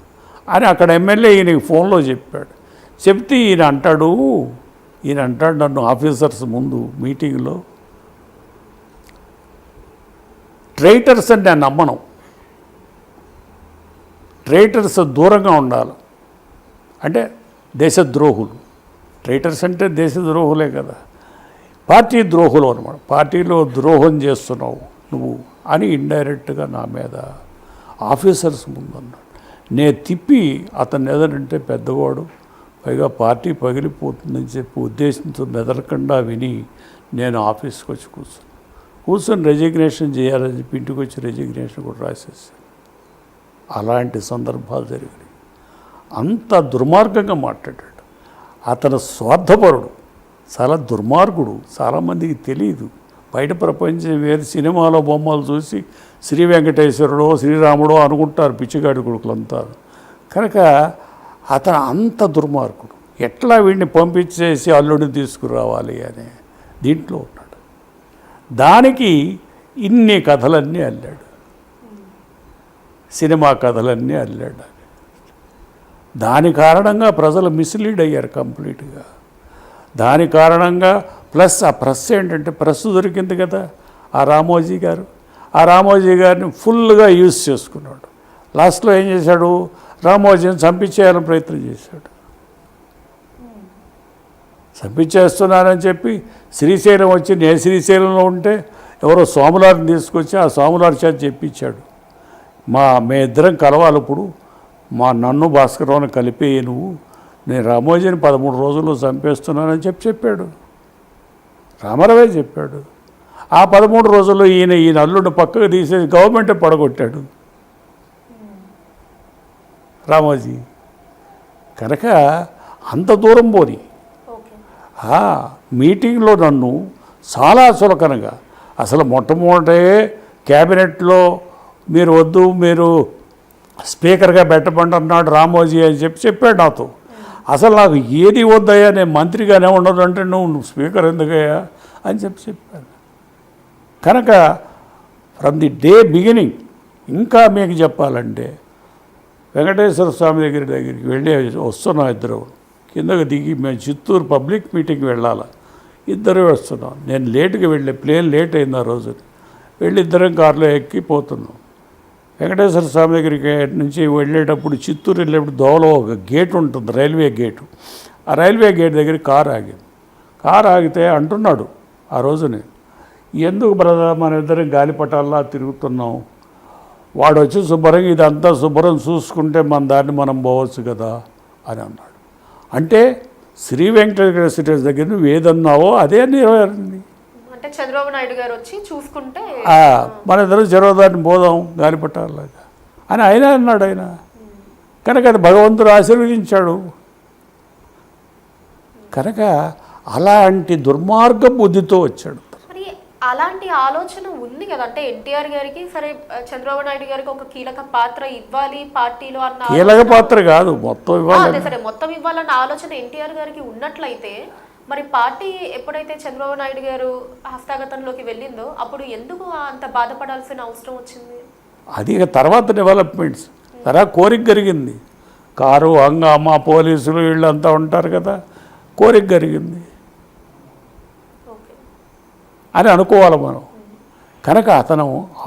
[SPEAKER 2] అని అక్కడ ఎమ్మెల్యే ఈయనకి ఫోన్లో చెప్పాడు. చెప్తే ఈయన అంటాడు నన్ను ఆఫీసర్స్ ముందు మీటింగ్లో, ట్రైటర్స్ అని నేను నమ్మను, ట్రైటర్స్ దూరంగా ఉండాలి, అంటే దేశద్రోహులు. ట్రైటర్స్ అంటే దేశద్రోహులే కదా, పార్టీ ద్రోహులు అనమాట. పార్టీలో ద్రోహం చేస్తున్నావు నువ్వు అని ఇండైరెక్ట్గా నా మీద ఆఫీసర్స్ ముందన్నాడు. నేను తిప్పి అతను ఏదంటే పెద్దవాడు, పైగా పార్టీ పగిలిపోతుందని చెప్పి ఉద్దేశంతో మెదలకుండా విని నేను ఆఫీస్కి వచ్చి కూర్చొని రెజిగ్నేషన్ చేయాలని చెప్పి ఇంటికి వచ్చి రెజిగ్నేషన్ కూడా రాసేసాను. అలాంటి సందర్భాలు జరిగినాయి. అంత దుర్మార్గంగా మాట్లాడాడు. అతను స్వార్థపరుడు, చాలా దుర్మార్గుడు. చాలామందికి తెలియదు, బయట ప్రపంచం వేరు. సినిమాలో బొమ్మలు చూసి శ్రీ వెంకటేశ్వరుడో శ్రీరాముడో అనుకుంటారు పిచ్చిగాడి కొడుకులంతా. కనుక అతను అంత దుర్మార్గుడు. ఎట్లా వీడిని పంపించేసి అల్లుడిని తీసుకురావాలి అనే దీంట్లో ఉన్నాడు. దానికి ఇన్ని కథలన్నీ అల్లాడు, సినిమా కథలన్నీ అల్లాడు. దాని కారణంగా ప్రజలు మిస్లీడ్ అయ్యారు కంప్లీట్గా. దాని కారణంగా ప్లస్ ఆ ప్రెస్ ఏంటంటే, ప్రెస్ దొరికింది కదా ఆ రామోజీ గారు, ఆ రామోజీ గారిని ఫుల్గా యూజ్ చేసుకున్నాడు. లాస్ట్లో ఏం చేశాడు, రామోజీని చంపించేయాలని ప్రయత్నం చేశాడు. చంపించేస్తున్నానని చెప్పి శ్రీశైలం వచ్చి, నేను శ్రీశైలంలో ఉంటే ఎవరో సోములారిని తీసుకొచ్చి ఆ సోములారి చేత చెప్పించాడు, మేమిద్దరం కలవాలి ఇప్పుడు, నన్ను భాస్కరరావుని కలిపేయి నువ్వు, నేను రామోజీని 13 రోజుల్లో చంపేస్తున్నానని చెప్పాడు. రామారావే చెప్పాడు. ఆ 13 రోజుల్లో ఈయన అల్లుడిని పక్కకు తీసేసి గవర్నమెంటే పడగొట్టాడు రామోజీ. కనుక అంత దూరం పోని
[SPEAKER 1] ఓకే.
[SPEAKER 2] ఆ మీటింగ్లో నన్ను చాలా చులకనగా అసలు మొట్టమొదటే క్యాబినెట్లో మీరు వద్దు, మీరు స్పీకర్గా పెట్టమండి అన్నాడు రామోజీ అని చెప్పాడు నాతో. అసలు నాకు ఏది వద్దయ్యా, నేను మంత్రిగానే ఉండదు అంటే నువ్వు స్పీకర్ ఎందుకయ్యా అని చెప్పాను. కనుక ఫ్రమ్ ది డే బిగినింగ్, ఇంకా మీకు చెప్పాలంటే వెంకటేశ్వర స్వామి దగ్గరికి వెళ్ళి వస్తున్నాం ఇద్దరు, కిందకు దిగి మేము చిత్తూరు పబ్లిక్ మీటింగ్కి వెళ్ళాలి, ఇద్దరు వస్తున్నాం. నేను లేటుగా వెళ్ళే, ప్లేన్ లేట్ అయింది ఆ రోజు, వెళ్ళి ఇద్దరం కారులో ఎక్కిపోతున్నాం. వెంకటేశ్వర స్వామి దగ్గరికి నుంచి వెళ్ళేటప్పుడు చిత్తూరు వెళ్ళేటప్పుడు దోవలో ఒక గేట్ ఉంటుంది, రైల్వే గేటు. ఆ రైల్వే గేట్ దగ్గర కారు ఆగింది. కారు ఆగితే అంటున్నాడు ఆ రోజుని, ఎందుకు బ్రదర్ మన ఇద్దరం గాలిపటాల్లా తిరుగుతున్నాం, వాడు వచ్చి శుభ్రంగా ఇదంతా శుభ్రం చూసుకుంటే మన దాన్ని మనం పోవచ్చు కదా అని అన్నాడు. అంటే శ్రీ వెంకటేశ్వర దగ్గర నువ్వు ఏదన్నావో అదే నెరవేరింది.
[SPEAKER 1] అంటే చంద్రబాబు నాయుడు గారు వచ్చి చూసుకుంటే
[SPEAKER 2] మన ఇద్దరు జరవదాన్ని పోదాం గాలిపటాలాగా అని ఆయన అన్నాడు. ఆయన కనుక అది భగవంతుడు ఆశీర్వదించాడు. కనుక అలాంటి దుర్మార్గ బుద్ధితో వచ్చాడు.
[SPEAKER 1] మరి అలాంటి ఆలోచన ఉంది కదా, అంటే ఎన్టీఆర్ గారికి సరే చంద్రబాబు నాయుడు గారికి ఒక కీలక పాత్ర ఇవ్వాలి పార్టీలో అన్న
[SPEAKER 2] కీలక పాత్ర కాదు, మొత్తం ఇవ్వాలి,
[SPEAKER 1] సరే మొత్తం ఇవ్వాలన్న ఆలోచన ఎన్టీఆర్ గారికి ఉన్నట్లయితే మరి పార్టీ ఎప్పుడైతే చంద్రబాబు నాయుడు గారు హస్తగతంలోకి వెళ్ళిందో అప్పుడు ఎందుకు అంత బాధపడాల్సిన అవసరం వచ్చింది?
[SPEAKER 2] అది తర్వాత డెవలప్మెంట్స్ తర్వాత కోరిక జరిగింది. కారు హంగామా పోలీసులు వీళ్ళంతా ఉంటారు కదా, కోరిక జరిగింది అని అనుకోవాలి మనం. కనుక అతను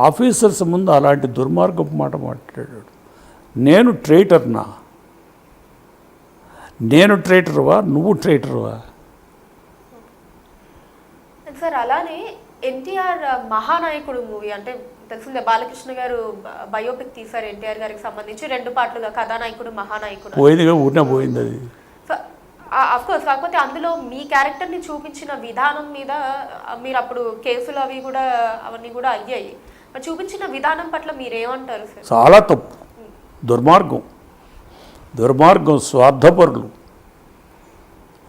[SPEAKER 2] ఆఫీసర్స్ ముందు అలాంటి దుర్మార్గపు మాట మాట్లాడాడు. నేను ట్రైటర్నా? నేను ట్రైటర్వా, నువ్వు ట్రైటర్వా?
[SPEAKER 1] సార్ అలానే ఎన్టీఆర్ మహానాయకుడు మూవీ అంటే తెలిసిందే, బాలకృష్ణ గారు బయోపిక్ తీశారు ఎన్టీఆర్ గారికి సంబంధించి 2 పార్ట్లుగా, కథానాయకుడు మహానాయకుడు.
[SPEAKER 2] పోయిందిగా, ఊరినే పోయింది అది.
[SPEAKER 1] అఫ్కోర్స్, కాకపోతే అందులో మీ క్యారెక్టర్ని చూపించిన విధానం మీద మీరు అప్పుడు కేసులు అవి కూడా అవన్నీ కూడా అయ్యాయి, మరి చూపించిన విధానం పట్ల మీరేమంటారు సార్?
[SPEAKER 2] చాలా తప్పు, దుర్మార్గం, దుర్మార్గం,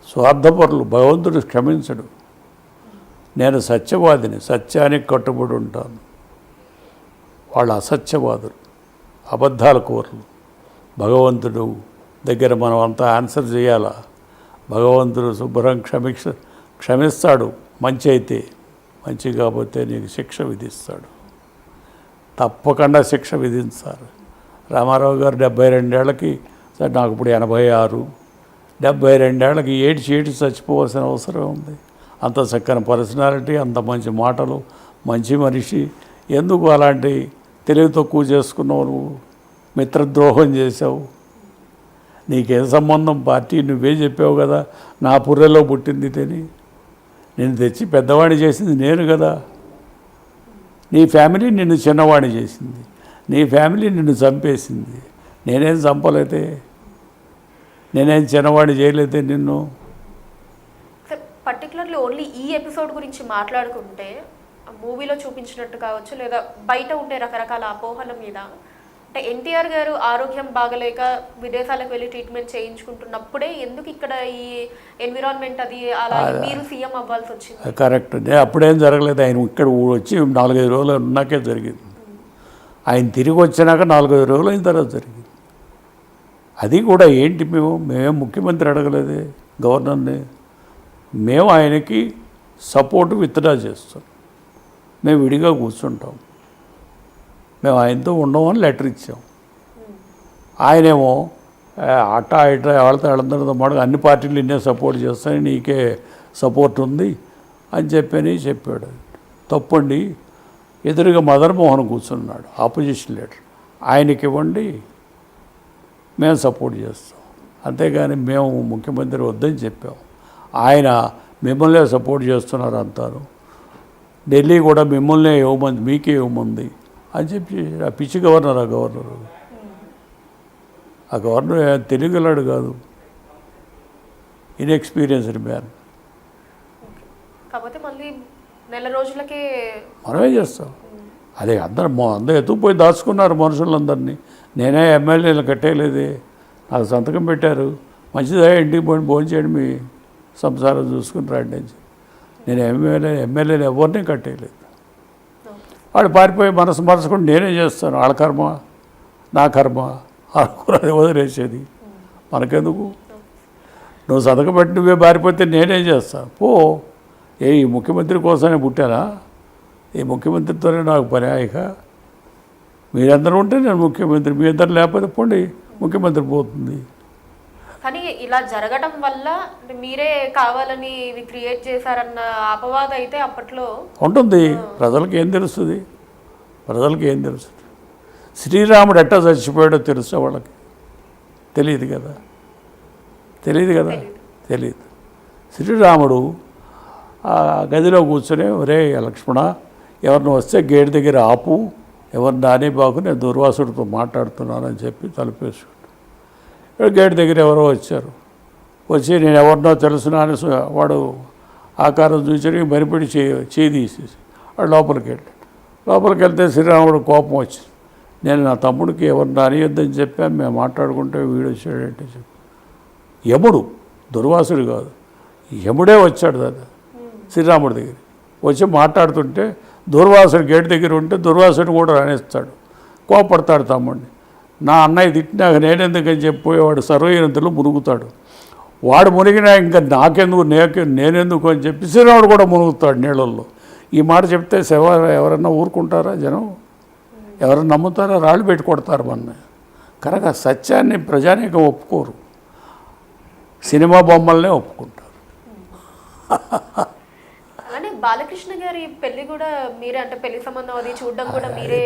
[SPEAKER 2] స్వార్థపరులు భగవంతుడు క్షమించడు. నేను సత్యవాదిని, సత్యానికి కట్టుబడి ఉంటాను. వాళ్ళు అసత్యవాదులు, అబద్ధాల కోరలు. భగవంతుడు దగ్గర మనం అంతా ఆన్సర్ చేయాలా? భగవంతుడు శుభ్రం క్షమిస్తాడు, మంచి అయితే. మంచి కాకపోతే నీకు శిక్ష విధిస్తాడు, తప్పకుండా శిక్ష విధించాలి. రామారావు గారు 72 ఏళ్ళకి, సార్ నాకు ఇప్పుడు 86, 72 ఏళ్ళకి ఏడ్చి చచ్చిపోవాల్సిన అవసరం ఉంది. అంత చక్కని పర్సనాలిటీ, అంత మంచి మాటలు, మంచి మనిషి, ఎందుకు అలాంటి తెలివి తక్కువ చేసుకున్నావు? నువ్వు మిత్రద్రోహం చేసావు. నీకేం సంబంధం? పార్టీ నువ్వే చెప్పావు కదా, నా పుర్రెలో పుట్టింది తిని, నేను తెచ్చి పెద్దవాడిని చేసింది నేను కదా. నీ ఫ్యామిలీ నిన్ను చిన్నవాడిని చేసింది, నీ ఫ్యామిలీ నిన్ను చంపేసింది. నేనేం చంపలేదే, నేనేం చిన్నవాడిని చేయలేదే నిన్ను.
[SPEAKER 1] పర్టికులర్లీ ఓన్లీ ఈ ఎపిసోడ్ గురించి మాట్లాడుకుంటే, మూవీలో చూపించినట్టు కావచ్చు లేదా బయట ఉండే రకరకాల అపోహల మీద, అంటే ఎన్టీఆర్ గారు ఆరోగ్యం బాగలేక విదేశాలకు వెళ్ళి ట్రీట్మెంట్ చేయించుకుంటున్నప్పుడే ఎందుకు ఇక్కడ ఈ ఎన్విరాన్మెంట్ అది అలా మీరు సీఎం అవ్వాల్సి వచ్చింది?
[SPEAKER 2] కరెక్ట్, అప్పుడేం జరగలేదు. ఆయన ఇక్కడ వచ్చి 4-5 రోజులు ఉన్నాకే జరిగింది. ఆయన తిరిగి వచ్చినాక 4-5 రోజులు అయిన తర్వాత జరిగింది. అది కూడా ఏంటి, మేమేం ముఖ్యమంత్రి అడగలేదే గవర్నర్ని. మేము ఆయనకి సపోర్ట్ విత్డ్రా చేస్తాం, మేము విడిగా కూర్చుంటాం, మేము ఆయనతో ఉండమని లెటర్ ఇచ్చాం. ఆయనేమో అట్టా ఇట్లా వాళ్ళతో మాట అన్ని పార్టీలు నిన్నే సపోర్ట్ చేస్తాయి, నీకే సపోర్ట్ ఉంది అని చెప్పాడు. తప్పండి. ఎదురుగా మదన్మోహన్ కూర్చున్నాడు, ఆపోజిషన్ లీడర్, ఆయనకి ఇవ్వండి, మేము సపోర్ట్ చేస్తాం. అంతేగాని మేము ముఖ్యమంత్రి వద్దని చెప్పాం. ఆయన మిమ్మల్నే సపోర్ట్ చేస్తున్నారు అంటారు, ఢిల్లీ కూడా మిమ్మల్నే ఇవ్వమంది, మీకే ఇవ్వమంది అని చెప్పి ఆ పిచ్చి గవర్నర్, ఆ గవర్నర్ తెలియగలడు కాదు, ఇన్ఎక్స్పీరియన్స్డ్ మ్యాన్.
[SPEAKER 1] కాకపోతే మళ్ళీ నెల రోజులకే
[SPEAKER 2] మనమే చేస్తాం. అదే అందరూ ఎత్తుకుపోయి దాచుకున్నారు మనుషులందరినీ. నేనే ఎమ్మెల్యేలు కట్టేయలేదే, నాకు సంతకం పెట్టారు, మంచిదే ఇంటికి పోయి భోజనం చేయండి, మీ సంసారం చూసుకుని రండి అని. నేను ఎమ్మెల్యేలు ఎవరిని కట్టేయలేదు. వాడు పారిపోయి మనసు మరచుకుని నేనే చేస్తాను. వాళ్ళ కర్మ నా కర్మ అది వదిలేసేది మనకెందుకు? నువ్వు సంతకం పెట్టి నువ్వే పారిపోతే నేనేం చేస్తాను? పో. ఈ ముఖ్యమంత్రి కోసమే పుట్టానా? ఈ ముఖ్యమంత్రితోనే నాకు పని. ఇక మీరందరూ ఉంటే నేను ముఖ్యమంత్రి, మీ అందరు లేకపోతే పోండి, ముఖ్యమంత్రి పోతుంది.
[SPEAKER 1] కానీ ఇలా జరగడం వల్ల అంటే మీరే కావాలని ఇవి క్రియేట్ చేశారన్న అపవాదం అయితే అప్పట్లో
[SPEAKER 2] ఉంటుంది. ప్రజలకు ఏం తెలుస్తుంది? ప్రజలకు ఏం తెలుస్తుంది? శ్రీరాముడు ఎట్టా చచ్చిపోయాడో తెలుసా వాళ్ళకి? తెలియదు కదా. తెలియదు. శ్రీరాముడు ఆ గదిలో కూర్చొని, ఒరే లక్ష్మణ, ఎవరిని వస్తే గేట్ దగ్గర ఆపు, ఎవరిని రానిబాకు, నేను దుర్వాసుడితో మాట్లాడుతున్నానని చెప్పి తలుపేసుకున్నాడు. గేట్ దగ్గర ఎవరో వచ్చి నేను ఎవరినో తెలుసునా అని వాడు ఆకారం చూసి మరిపడి చేయి తీసేసి వాడు లోపలికి వెళ్తే శ్రీరాముడు కోపం వచ్చింది. నేను నా తమ్ముడికి ఎవరిని రానియొద్దని చెప్పాను, మేము మాట్లాడుకుంటే వీడు వచ్చాడంటే చెప్పి. యముడు, దుర్వాసుడు కాదు, యముడే వచ్చాడు దాన్ని శ్రీరాముడి దగ్గర వచ్చి మాట్లాడుతుంటే దుర్వాసుడు గేట్ దగ్గర ఉంటే దుర్వాసుడు కూడా రాణిస్తాడు. కోపడతాడు తమ్ముడిని. నా అన్నయ్య తిట్టినాక నేనెందుకని చెప్పిపోయేవాడు సర్వైనంతలో మునుగుతాడు. వాడు మునిగినా ఇంకా నాకెందుకు నేనెందుకు అని చెప్పి శ్రీరాముడు కూడా మునుగుతాడు నీళ్ళల్లో. ఈ మాట చెప్తే ఎవరన్నా ఊరుకుంటారా? జనం ఎవరన్నా నమ్ముతారా? రాళ్ళు పెట్టి కొడతారు మన. కనుక సత్యాన్ని ప్రజానీకం ఒప్పుకోరు, సినిమా బొమ్మల్నే ఒప్పుకుంటారు.
[SPEAKER 1] అలానే బాలకృష్ణ గారి పెళ్లి కూడా మీరే, అంటే పెళ్లి సంబంధం అది చూడడం కూడా మీరే?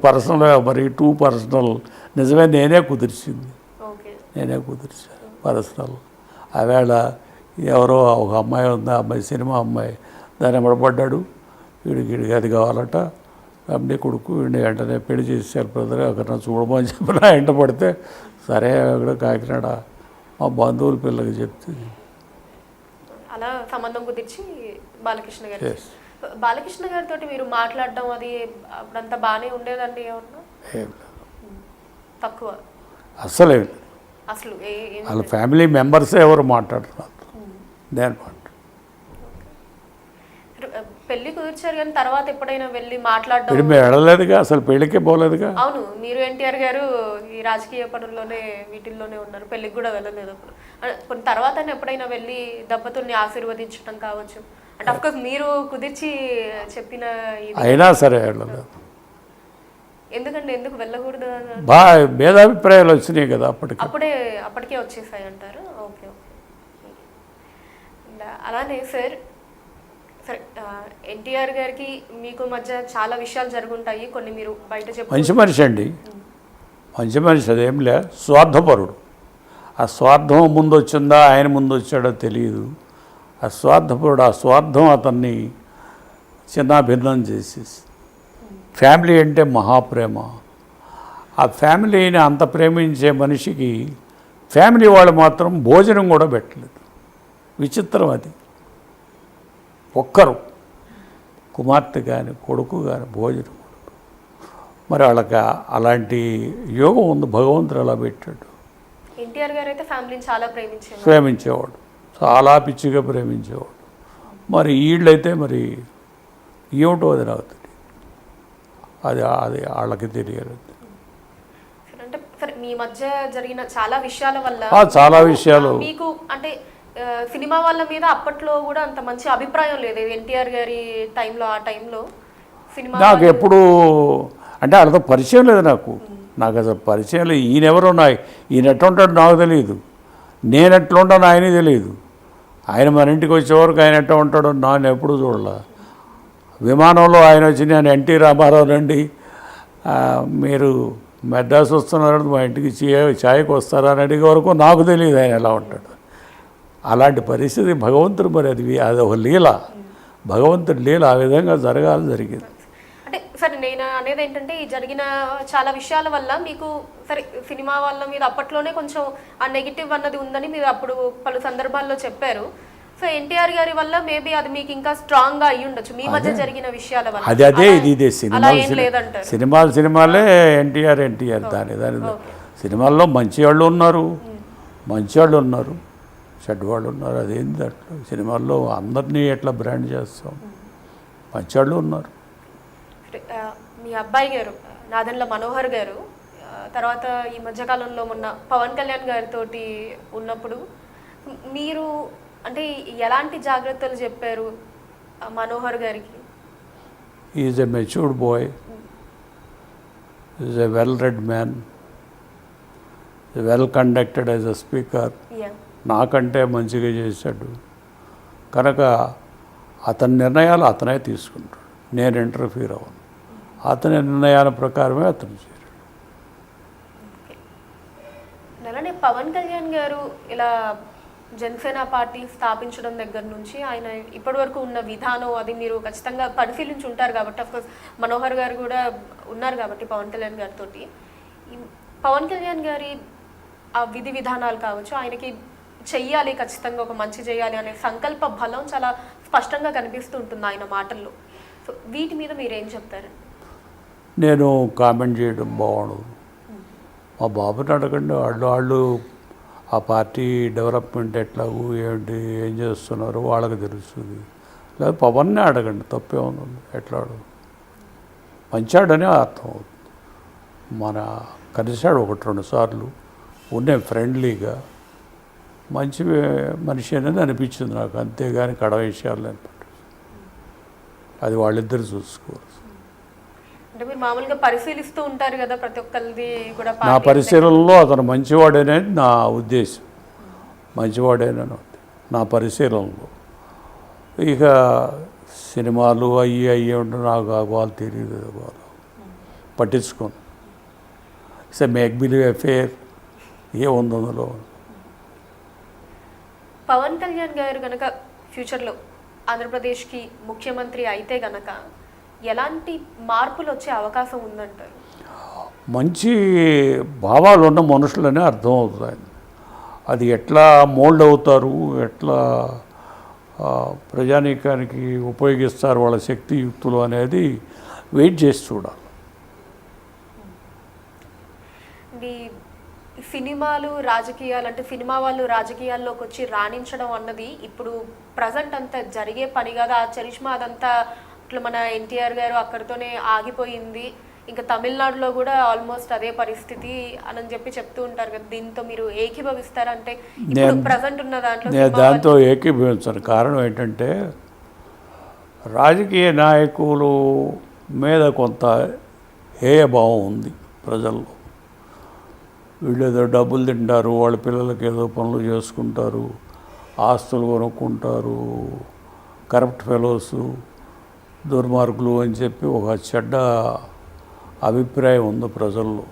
[SPEAKER 2] పర్సనల్ మరి టూ పర్సనల్. నిజమే, నేనే కుదిర్చాను పర్సనల్. ఆవేళ ఎవరో ఒక అమ్మాయి ఉంది, ఆ అమ్మాయి సినిమా అమ్మాయి, దాన్ని ఎమ్మడపడ్డాడు. వీడికి అది కావాలట, అమ్మాయి కొడుకు, వీడిని వెంటనే పెళ్లి చేసేసారు. బ్రదర్ అక్కడ చూడమని చెప్పిన ఎంట పడితే సరే అక్కడ కాకినాడ మా బంధువుల పిల్లకి చెప్తే
[SPEAKER 1] అలా సంబంధం కుదిర్చి బాలకృష్ణ గారితో మీరు మాట్లాడడం అది అప్పుడంతా బాగానే ఉండేదండి? ఏమన్నా తక్కువ?
[SPEAKER 2] అసలు వాళ్ళ ఫ్యామిలీ మెంబర్సే ఎవరు మాట్లాడుతున్నారు, నేను
[SPEAKER 1] పెళ్లి కుదిర్చారు కానీ తర్వాత ఎప్పుడైనా వెళ్ళి మాట్లాడడం?
[SPEAKER 2] మేము వెళ్ళలేదుగా, అసలు పెళ్లికే పోలేదుగా.
[SPEAKER 1] అవును, మీరు ఎన్టీఆర్ గారు ఈ రాజకీయ పనుల్లోనే వీటిల్లోనే ఉన్నారు, పెళ్లికి కూడా వెళ్ళలేదు అప్పుడు. కొన్ని తర్వాత ఎప్పుడైనా వెళ్ళి దంపతుల్ని ఆశీర్వదించడం కావచ్చు, అంటే అఫ్కోర్స్ మీరు కుదిర్చి చెప్పిన
[SPEAKER 2] అయినా సరే వెళ్ళలేదు.
[SPEAKER 1] ఎందుకంటే ఎందుకు వెళ్ళకూడదు?
[SPEAKER 2] భేదాభిప్రాయాలు వచ్చినాయి కదా
[SPEAKER 1] అప్పటికే వచ్చేసాయి అంటారు. ఓకే. అలానే సార్, సరే ఎన్టీఆర్ గారికి మీకు మధ్య చాలా విషయాలు జరుగుంటాయి, కొన్ని మీరు బయట చెప్పండి.
[SPEAKER 2] మంచి మనిషి అండి, మంచి మనిషి, అదేం లే, స్వార్థపరుడు. ఆ స్వార్థం ముందు వచ్చిందా ఆయన ముందు వచ్చాడో తెలియదు. ఆ స్వార్థపరుడు, ఆ స్వార్థం అతన్ని చిన్నాభిన్నం చేసేసి. ఫ్యామిలీ అంటే మహాప్రేమ. ఆ ఫ్యామిలీని అంత ప్రేమించే మనిషికి ఫ్యామిలీ వాళ్ళు మాత్రం భోజనం కూడా పెట్టలేదు. విచిత్రం అది. ఒక్కరు కుమార్తె కానీ కొడుకు కానీ భోజనం. మరి వాళ్ళకి అలాంటి యోగం ఉంది, భగవంతుడు అలా పెట్టాడు.
[SPEAKER 1] ఎన్టీఆర్ గారు అయితే ఫ్యామిలీని చాలా
[SPEAKER 2] ప్రేమించేవాడు, చాలా పిచ్చిగా ప్రేమించేవాడు. మరి వీళ్ళైతే మరి ఏమిటో అది నాకు తెలియదు, అది వాళ్ళకి తెలియదు.
[SPEAKER 1] అంటే సరే, మీ మధ్య జరిగిన చాలా విషయాల వల్ల
[SPEAKER 2] చాలా విషయాలు
[SPEAKER 1] మీకు అంటే సినిమా వాళ్ళ మీద అప్పట్లో కూడా అంత మంచి అభిప్రాయం లేదు ఎన్టీఆర్ గారి టైంలో. ఆ టైంలో సినిమా
[SPEAKER 2] నాకు ఎప్పుడు అంటే వాళ్ళతో పరిచయం లేదు, నాకు అసలు పరిచయం లేదు. ఈయనెవరో ఈయన ఎట్లా ఉంటాడో నాకు తెలియదు, నేను ఎట్లా ఉంటానో ఆయనే తెలియదు. ఆయన మన ఇంటికి వచ్చేవరకు ఆయన ఎట్లా ఉంటాడో నేను ఎప్పుడూ చూడలే. విమానంలో ఆయన వచ్చి నేను ఎన్టీ రామారావు రండి, మీరు మెడ్రాస్ వస్తున్నారని మా ఇంటికి ఛాయకు వస్తారా అని అడిగే వరకు నాకు తెలియదు ఆయన ఎలా ఉంటాడు. అలాంటి పరిస్థితి భగవంతుడు, మరి అది ఒక లీల, భగవంతుడి లీల. ఆ విధంగా జరిగింది.
[SPEAKER 1] అంటే సరే, నేను అనేది ఏంటంటే ఈ జరిగిన చాలా విషయాల వల్ల మీకు సరే సినిమా వాళ్ళ మీద అప్పట్లోనే కొంచెం ఆ నెగిటివ్ అన్నది ఉందని మీరు అప్పుడు పలు సందర్భాల్లో చెప్పారు. సో ఎన్టీఆర్ గారి వల్ల మేబీ అది మీకు ఇంకా స్ట్రాంగ్ గా అయ్యి ఉండొచ్చు మీ మధ్య జరిగిన విషయాల వల్ల.
[SPEAKER 2] అదే ఇదే
[SPEAKER 1] అలా ఏం లేదంటారు.
[SPEAKER 2] సినిమాలే ఎన్టీఆర్ దాని సినిమాల్లో మంచి వాళ్ళు ఉన్నారు, చెడ్డవాళ్ళు ఉన్నారు. అదేంటి అట్లా సినిమాల్లో అందరినీ ఎట్లా బ్రాండ్ చేస్తాం? మంచివాళ్ళు ఉన్నారు.
[SPEAKER 1] మీ అబ్బాయి గారు నాదెండ్ల మనోహర్ గారు తర్వాత ఈ మధ్యకాలంలో మొన్న పవన్ కళ్యాణ్ గారితో ఉన్నప్పుడు మీరు అంటే ఎలాంటి జాగ్రత్తలు చెప్పారు మనోహర్ గారికి?
[SPEAKER 2] Is a matured boy, is a well read man, well conducted as a speaker. నాకంటే మంచిగా చేశాడు కనుక అతని నిర్ణయాలు అతనే తీసుకుంటాడు, నేను ఇంటర్ఫీర్ అవ్వను. అతని నిర్ణయాల ప్రకారమే అతను చేశాడు.
[SPEAKER 1] అలానే పవన్ కళ్యాణ్ గారు ఇలా జనసేన పార్టీ స్థాపించడం దగ్గర నుంచి ఆయన ఇప్పటి వరకు ఉన్న విధానం అది మీరు ఖచ్చితంగా పరిశీలించి ఉంటారు కాబట్టి, అఫ్కోర్స్ మనోహర్ గారు కూడా ఉన్నారు కాబట్టి పవన్ కళ్యాణ్ గారితో. పవన్ కళ్యాణ్ గారి ఆ విధి విధానాలు కావచ్చు, ఆయనకి చెయ్యాలి ఖచ్చితంగా ఒక మంచి చేయాలి అనే సంకల్ప బలం చాలా స్పష్టంగా కనిపిస్తూ ఉంటుంది ఆయన మాటల్లో. సో వీటి మీద మీరేం చెప్తారు?
[SPEAKER 2] నేను కామెంట్ చేయడం బాగుండదు. మా బాబుని అడగండి, వాళ్ళు ఆ పార్టీ డెవలప్మెంట్ ఎట్లాగూ ఏంటి ఏం చేస్తున్నారు వాళ్ళకి తెలుస్తుంది. లేదా పవన్నే అడగండి, తప్పే ఉంది. ఎట్లాడు మంచాడనే అర్థం అవుతుంది. మన కలిశాడు 1-2 సార్లు, ఉండే ఫ్రెండ్లీగా మంచి మనిషి అనేది అనిపించింది నాకు. అంతేగాని కడ విషయాలు అనిపించింది. అది వాళ్ళిద్దరు చూసుకోవాలి.
[SPEAKER 1] అంటే మీరు మామూలుగా పరిశీలిస్తూ ఉంటారు కదా ప్రతి ఒక్కరిది కూడా.
[SPEAKER 2] నా పరిశీలనలో అతను మంచివాడేనని నా ఉద్దేశం, మంచివాడేనని నా పరిశీలనలో. ఇక సినిమాలు అయ్యి ఉంటే నాకు వాళ్ళు తెలియదు, వాళ్ళు పట్టించుకోను. It's a make believe affair, ఏముంది అందులో.
[SPEAKER 1] పవన్ కళ్యాణ్ గారు కనుక ఫ్యూచర్లో ఆంధ్రప్రదేశ్కి ముఖ్యమంత్రి అయితే గనక ఎలాంటి మార్పులు వచ్చే అవకాశం ఉందంటారు?
[SPEAKER 2] మంచి భావాలు ఉన్న మనుషులనే అర్థమవుతుంది. అది ఎట్లా మోల్డ్ అవుతారు, ఎట్లా ప్రజానీకానికి ఉపయోగిస్తారు వాళ్ళ శక్తియుక్తులు అనేది వెయిట్ చేసి చూడాలి.
[SPEAKER 1] సినిమాలు రాజకీయాలు అంటే సినిమా వాళ్ళు రాజకీయాల్లోకి వచ్చి రాణించడం అన్నది ఇప్పుడు ప్రజెంట్ అంతా జరిగే పని కదా. ఆ చరిష్మా అదంతా ఇట్లా మన ఎన్టీఆర్ గారు అక్కడితోనే ఆగిపోయింది. ఇంకా తమిళనాడులో కూడా ఆల్మోస్ట్ అదే పరిస్థితి అని చెప్పి చెప్తూ ఉంటారు కదా. దీంతో మీరు ఏకీభవిస్తారంటే ప్రజెంట్ ఉన్న దాంట్లో?
[SPEAKER 2] నేను దాంతో ఏకీభవించాను. కారణం ఏంటంటే రాజకీయ నాయకులు మీద కొంత హేయభావం ఉంది ప్రజల్లో. వీళ్ళు ఏదో డబ్బులు తింటారు, వాళ్ళ పిల్లలకి ఏదో పనులు చేసుకుంటారు, ఆస్తులు కొనుక్కుంటారు, కరప్ట్ ఫెలోసు, దుర్మార్గులు అని చెప్పి ఒక చెడ్డ అభిప్రాయం ఉంది ప్రజల్లో.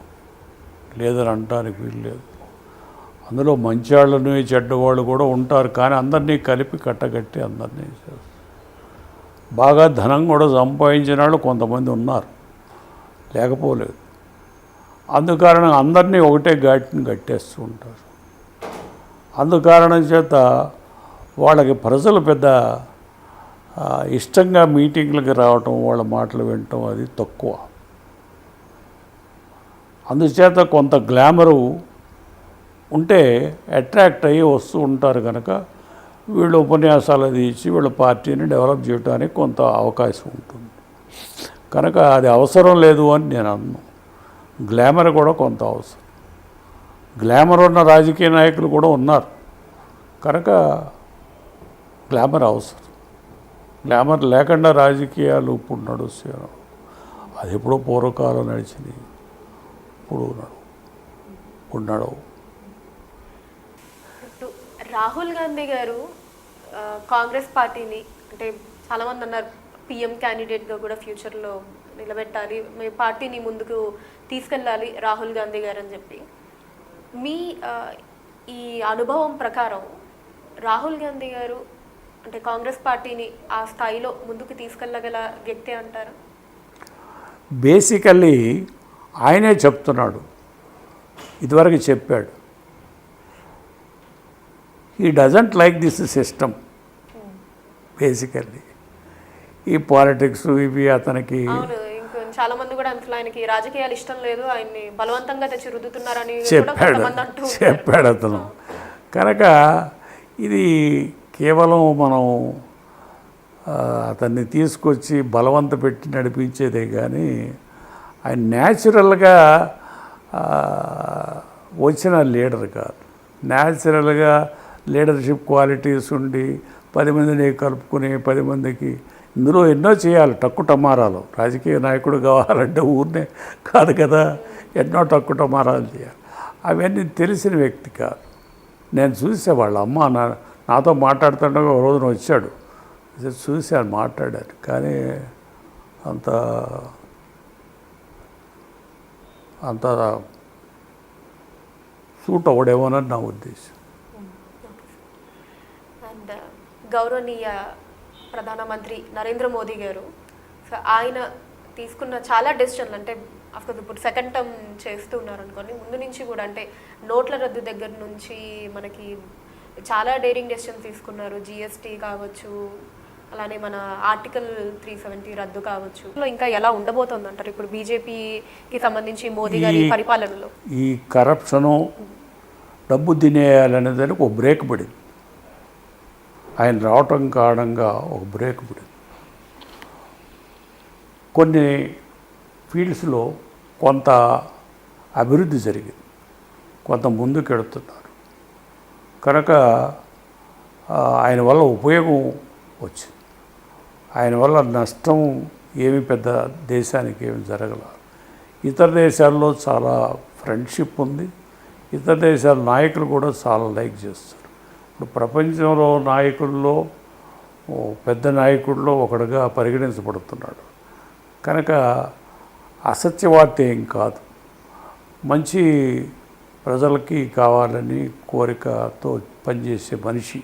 [SPEAKER 2] లేదని అనటానికి వీల్లేదు. అందులో మంచివాళ్ళని చెడ్డవాళ్ళు కూడా ఉంటారు, కానీ అందరినీ కలిపి కట్టగట్టి అందరినీ చేస్తారు. బాగా ధనం కూడా సంపాదించిన వాళ్ళు కొంతమంది ఉన్నారు, లేకపోలేదు. అందుకారణం అందరినీ ఒకటే ఘాటిని కట్టేస్తూ ఉంటారు. అందుకారణం చేత వాళ్ళకి ప్రజలు పెద్ద ఇష్టంగా మీటింగ్లకు రావటం, వాళ్ళ మాటలు వినటం అది తక్కువ. అందుచేత కొంత గ్లామరు ఉంటే అట్రాక్ట్ అయ్యి వస్తూ ఉంటారు కనుక వీళ్ళు ఉపన్యాసాలు అది ఇచ్చి వీళ్ళ పార్టీని డెవలప్ చేయడానికి కొంత అవకాశం ఉంటుంది. కనుక అది అవసరం లేదు అని నేను అన్నాను. గ్లామర్ కూడా కొంత అవసరం. గ్లామర్ ఉన్న రాజకీయ నాయకులు కూడా ఉన్నారు కనుక గ్లామర్ అవసరం. గ్లామర్ లేకుండా రాజకీయాలు ఇప్పుడు నడుస్తాయి. అది ఎప్పుడో పూర్వకాలం నడిచింది, ఇప్పుడు నడవు.
[SPEAKER 1] రాహుల్ గాంధీ గారు కాంగ్రెస్ పార్టీని అంటే చాలామంది అన్నారు పిఎం క్యాండిడేట్గా కూడా ఫ్యూచర్లో నిలబెట్టాలి, మీ పార్టీని ముందుకు తీసుకెళ్ళాలి రాహుల్ గాంధీ గారు అని చెప్పి. మీ ఈ అనుభవం ప్రకారం రాహుల్ గాంధీ గారు అంటే కాంగ్రెస్ పార్టీని ఆ స్థాయిలో ముందుకు తీసుకెళ్ళగల వ్యక్తి అంటారు?
[SPEAKER 2] బేసికల్లీ ఆయనే చెప్తున్నాడు, ఇదివరకు చెప్పాడు. He doesn't like this system. Basically ఈ పాలిటిక్స్ ఇవి అతనికి
[SPEAKER 1] అవును, ఇంకా చాలా మంది కూడా అసలు ఆయనకి రాజకీయాలు ఇష్టం లేదు, ఆయన్ని బలవంతంగా తెచ్చి రుద్దుతున్నారని కూడా కొంతమంది అంటూ ఉంటారు.
[SPEAKER 2] చెప్పాడు అతను. కనుక ఇది కేవలం మనం అతన్ని తీసుకొచ్చి బలవంత పెట్టి నడిపించేదే కానీ ఆయన న్యాచురల్గా వచ్చిన లీడర్ కాదు. న్యాచురల్గా లీడర్షిప్ క్వాలిటీస్ ఉండి 10 మందిని కలుపుకుని 10 మందికి ఇందులో ఎన్నో చేయాలి. టక్కు టమారాలు రాజకీయ నాయకుడు కావాలంటే ఊరినే కాదు కదా, ఎన్నో టక్కు టమారాలు చేయాలి. అవన్నీ తెలిసిన వ్యక్తి కాదు. నేను చూసే వాళ్ళ అమ్మ నాతో మాట్లాడుతుండగా ఒక రోజున వచ్చాడు, చూశాను, మాట్లాడాను. కానీ అంత అంత సూట్ అవ్వడేమోనని నా ఉద్దేశం.
[SPEAKER 1] అండ్ గౌరవనీయ ప్రధానమంత్రి నరేంద్ర మోదీ గారు, సో ఆయన తీసుకున్న చాలా డెసిషన్లు, అంటే అఫ్కోర్స్ ఇప్పుడు సెకండ్ టర్మ్ చేస్తూ ఉన్నారు అనుకోండి, ముందు నుంచి కూడా అంటే నోట్ల రద్దు దగ్గర నుంచి మనకి చాలా డేరింగ్ డెసిషన్స్ తీసుకున్నారు. జిఎస్టీ కావచ్చు, అలానే మన ఆర్టికల్ 370 రద్దు కావచ్చు. ఇంకా ఎలా ఉండబోతుంది అంటారు ఇప్పుడు బీజేపీకి సంబంధించి మోదీ గారి పరిపాలనలో?
[SPEAKER 2] ఈ కరప్షను, డబ్బు తినేయాలనే దానికి ఒక బ్రేక్ పడింది. ఆయన రావటం కారణంగా ఒక బ్రేక్ పడింది. కొన్ని ఫీల్డ్స్లో కొంత అభివృద్ధి జరిగింది, కొంత ముందుకెడుతున్నారు. కనుక ఆయన వల్ల ఉపయోగం వచ్చింది. ఆయన వల్ల నష్టం ఏమి పెద్ద దేశానికి ఏమి జరగల. ఇతర దేశాల్లో చాలా ఫ్రెండ్షిప్ ఉంది. ఇతర దేశాల నాయకులు కూడా చాలా లైక్ చేస్తారు. ఇప్పుడు ప్రపంచంలో నాయకుల్లో పెద్ద నాయకుల్లో ఒకడుగా పరిగణించబడుతున్నాడు. కనుక అసత్యవార్త ఏం కాదు, మంచి ప్రజలకి కావాలని కోరికతో పనిచేసే మనిషి.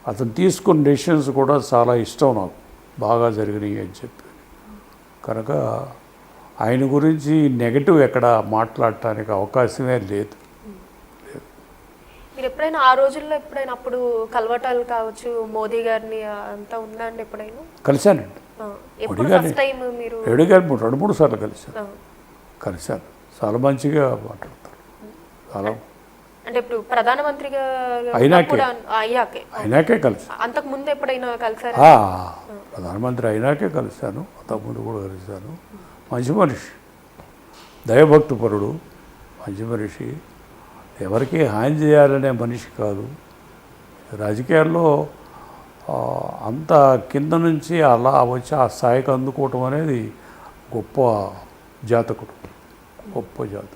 [SPEAKER 2] అతను తీసుకున్న డెసిషన్స్ కూడా చాలా ఇష్టం నాకు, బాగా జరిగినాయి అని చెప్పి. కనుక ఆయన గురించి నెగటివ్ ఎక్కడ మాట్లాడటానికి అవకాశమే లేదు.
[SPEAKER 1] మీరు ఎప్పుడైనా ఆ రోజుల్లో ఎప్పుడైనా అప్పుడు కలవటాలు కావచ్చు మోదీ గారిని అంతా ఉందండి? ఎప్పుడైనా
[SPEAKER 2] కలిశానండి.
[SPEAKER 1] ఎప్పుడు ఫస్ట్ టైం మీరు?
[SPEAKER 2] 2-3 సార్లు కలిశాను. చాలా మంచిగా మాట్లాడతారు. చాలా
[SPEAKER 1] అంటే ఇప్పుడు ప్రధానమంత్రిగా
[SPEAKER 2] అయినాకే కలిసి,
[SPEAKER 1] అంతకు ముందు ఎప్పుడైనా కలిసారా?
[SPEAKER 2] ప్రధానమంత్రి అయినాకే కలిశాను, అంతకుముందు కూడా కలిశాను. మంచి మనిషి, దైవభక్తిపరుడు, మంచి మనిషి, ఎవరికి హాని చేయాలనే మనిషి కాదు. రాజకీయాల్లో అంత కింద నుంచి అలా వచ్చి ఆ స్థాయికి అందుకోవటం అనేది గొప్ప జాతకుడు, గొప్ప జాతకుడు.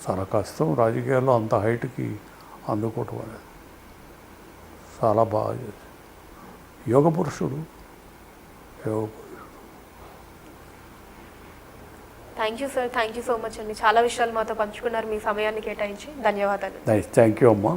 [SPEAKER 2] చాలా కష్టం రాజకీయాల్లో అంత హైట్కి అందుకోవటం అనేది. చాలా బాగా చేశాడు. యోగ పురుషుడు.
[SPEAKER 1] Thank you sir, thank you so much అండి. చాలా విషయాలు మాతో పంచుకున్నారు, మీ సమయాన్ని కేటాయించి ధన్యవాదాలు.
[SPEAKER 2] థ్యాంక్ యూ అమ్మా.